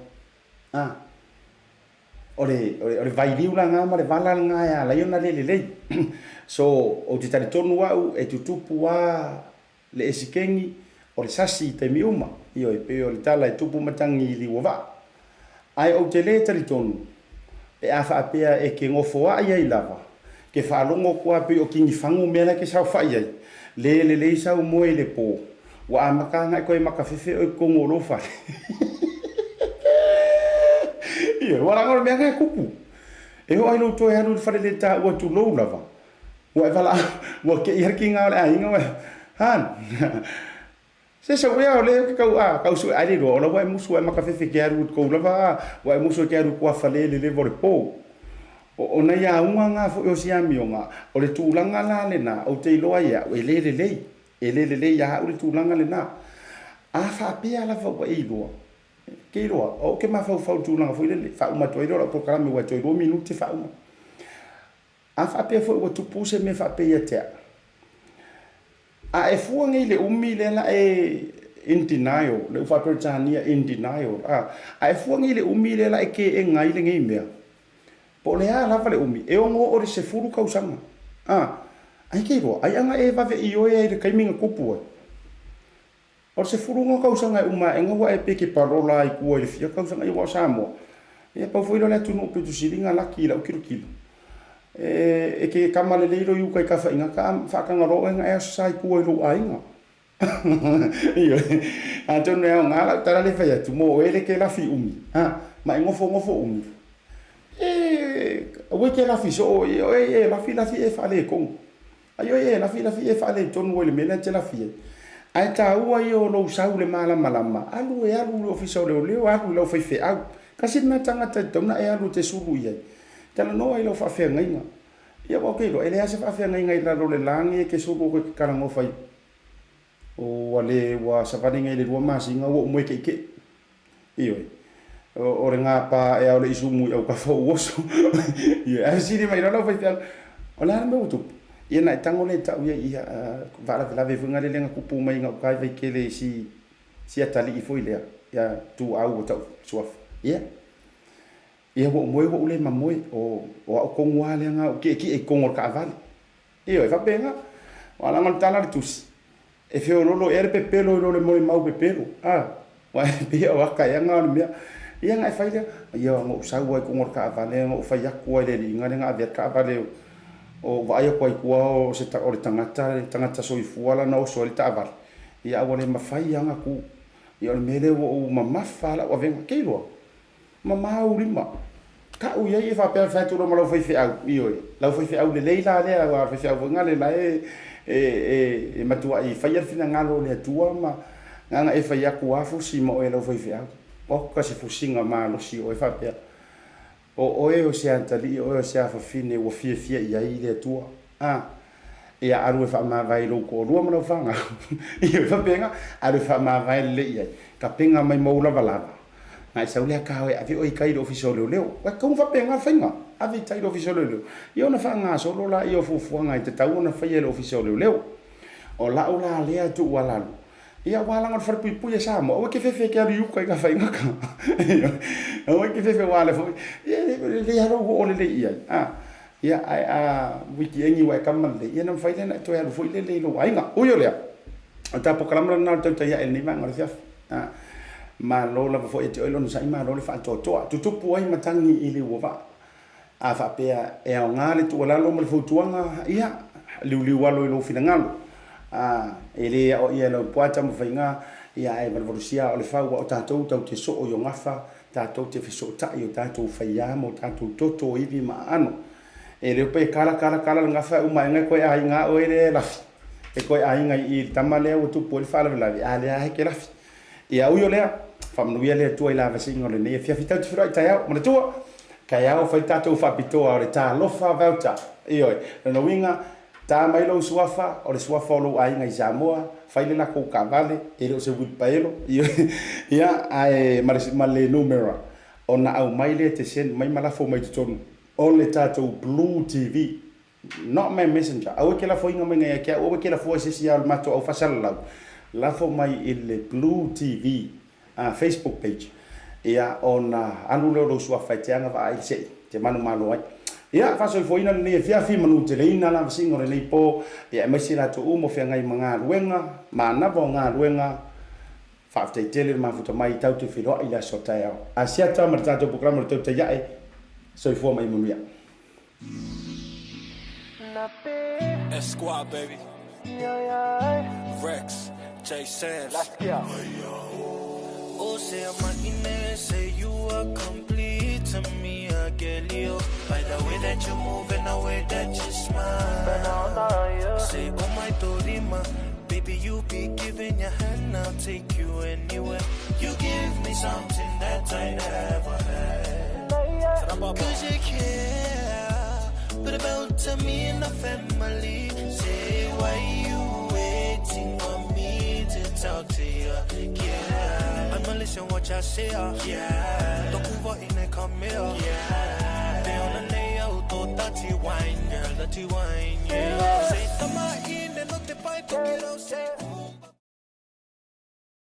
o le vai liu la ngā ma le vala ngā ya la iona le so o te tari tonu au e tutupu a le esikengi o le sasi te miuma i o e pe o le tala e tupu matangi i liwa va ai o te le tari tonu e a whaapea e ke ngofo a iai lava ke whaalongo kua pe o kingi whangu mena ke sau whai ai le sau moe le po wa a makanga koe makawhiwhi o i kongo rofa ia wala ngore mea ngai kupu e ho ai no to e anu whare le ta ua tu lou lava wa e wala wa ke i harki ngā le a inga wa han se sa wea o le kau su ai ro la wa musu e makawhiwhi ke aru ko lava wa musu ke aru kua whale le vore po o na ia unga ngā fo o siami o ngā o le tūlanga la le na o te iloa ia e le ia o le tūlanga le na a whaapea lava wa e iloa ke roa o ke ma fau tūlanga fo le fa uma to iloa programa wa to 2 minuti fa uma a whaapea fo o tupu se me whaapea te a e fuanga i le umi le la e in denial le whaapea tania in denial a e fuanga i le umi le la e ke e ngai le ngai mea po le a lava le umi e ongo o le se furu kausanga ai ke roa ai anga e vave i oe e le kaiminga kupu ai o se furu ngo kausanga e uma e ngawa e peke parola i kua i fia kausanga i wa Samoa e pa foi le tunu pe tu silinga la kila o kilo e ke kamale leiro yu kai kafa inga ka fa ka ngaro nga e sai kua i lu ainga io anto ne nga la tara le fa tu mo ele ke la fi umi ma ngofo umi o ke la fi so e la fi e fa le kon ayo la fi e fa le tonu le mena te la fi ai ta ua i o lo sau le malama alu o fisa o leo alu lo fai au kasi na tangata tona e alu te suru iai tala noa i lo whawhea ngainga ia wake lo ele ase whawhea ngainga i la lo le langi ke suru o ke karango fai o wale wa savani ngai le rua masi nga o mwe ke iyo o re ngā pa e au le isumu i au ka whau oso ia e siri mai rana fai te o le hana me utupu ia na tango le tau ia vala ve funga le lenga kupu mai nga kai vai kele si atali i foi le ia tu au tau suaf ia wo moi wo le mamoi o kongwa le nga ke e kongor ka vale ia fa benga wala ngal tala le tus e fe lo er pepelo lo le moi mau pepelo wa pe o ka ia nga me ia nga fa ia ngo sa wo kongor ka vale ngo fa ya ko le nga nga ver ka vale o vai ko ai kua o se ta o tangata soifua na o so le tavar ia o le mafai anga ku ia le mele o mamafa la o venga keilo mama urima ka u ia fa pe fa tu lo malo foi au io la foi au le leila le a foi au ngale la e matua i fa ia fina ngalo le tua ma nga e fa ia ku afu si mo e la foi au o ka se fusinga ma lo si o fa pe o e o se antali o se afa fine o fie ia i le tua ia aru fa ma vai lo ko rua ma fanga ia fa penga aru fa ma vai le ia ka penga mai mo la vala nai sa ule ka e avi o i kai do official leo wa ko fa penga fanga avi tai do official leo io na fanga solo la io fu fuanga i te tau na fa ia official leo o la le tu wala ia wala ngal far pui sa mo o ke fe ke ari yuka ka fai ngaka o ke fe wala fo le haro o le ia ia wiki engi wa kamal le ia na fai na to ya fo le lo ainga o yo le ta po kalamra na to ya el ni ma ngal fiaf ma lo la fo e te lo sa ma lo le fa to tu poi matangi i le wa a fa pe e o ngale tu la lo mo fo tuanga ia liu walo lo fina ngalo ele o ia lo puata mo fainga ia e valvorusia o le fau o tatou tau te so o yo ngafa tatou te fiso ta yo tatou faia mo tatou toto ivi ma ano ele pe kala ngafa uma nga ko ai nga o ele la e ko ai nga i tamale o tu pol fala la ale ai ke la ia o yo le whamanuia lea tua I la vasinga le ne fia fitau te whirai tai au mana tua kai au whai tātou whapitoa o le tā lofa vauta ioi na winga tā mai lo suafa o le suafa o lo ainga I Samoa whai le lako ka vale e lo se wilpaelo ioi ia ai male numera o na au mai le te sen mai malafo mai tutonu o le tātou Blue TV not my messenger au ke la fo inga menga ke au ke la fo sisi al mato au fasala la fo mai il Blue TV Facebook page ia ona anu lo sua faitianga va ai sei te manu malo ai ia fa so fo ina ni fia fi manu te leina la singo le po ia mai sila to umo fia ngai manga luenga ma na vo nga luenga fa te tele ma futa mai tau te filo ila sotaya Asiata Msl to programa to te ia so fo mai muia Squad, baby. Rex, J Sands. Let's go. Oh, say I'm say you are complete to me, I get you. By the way that you move and the way that you smile. Say, oh my Dorima, baby, you be giving your hand, I'll take you anywhere. You give me something that I never had. Cause you care, but about to me and the family. Say, why you waiting for me to talk to you? Yeah, I'ma listen what y'all say. Yeah, don't move on in the come here. Yeah, they on the nail, to dirty wine, girl, dirty wine. Yeah, say, come on in.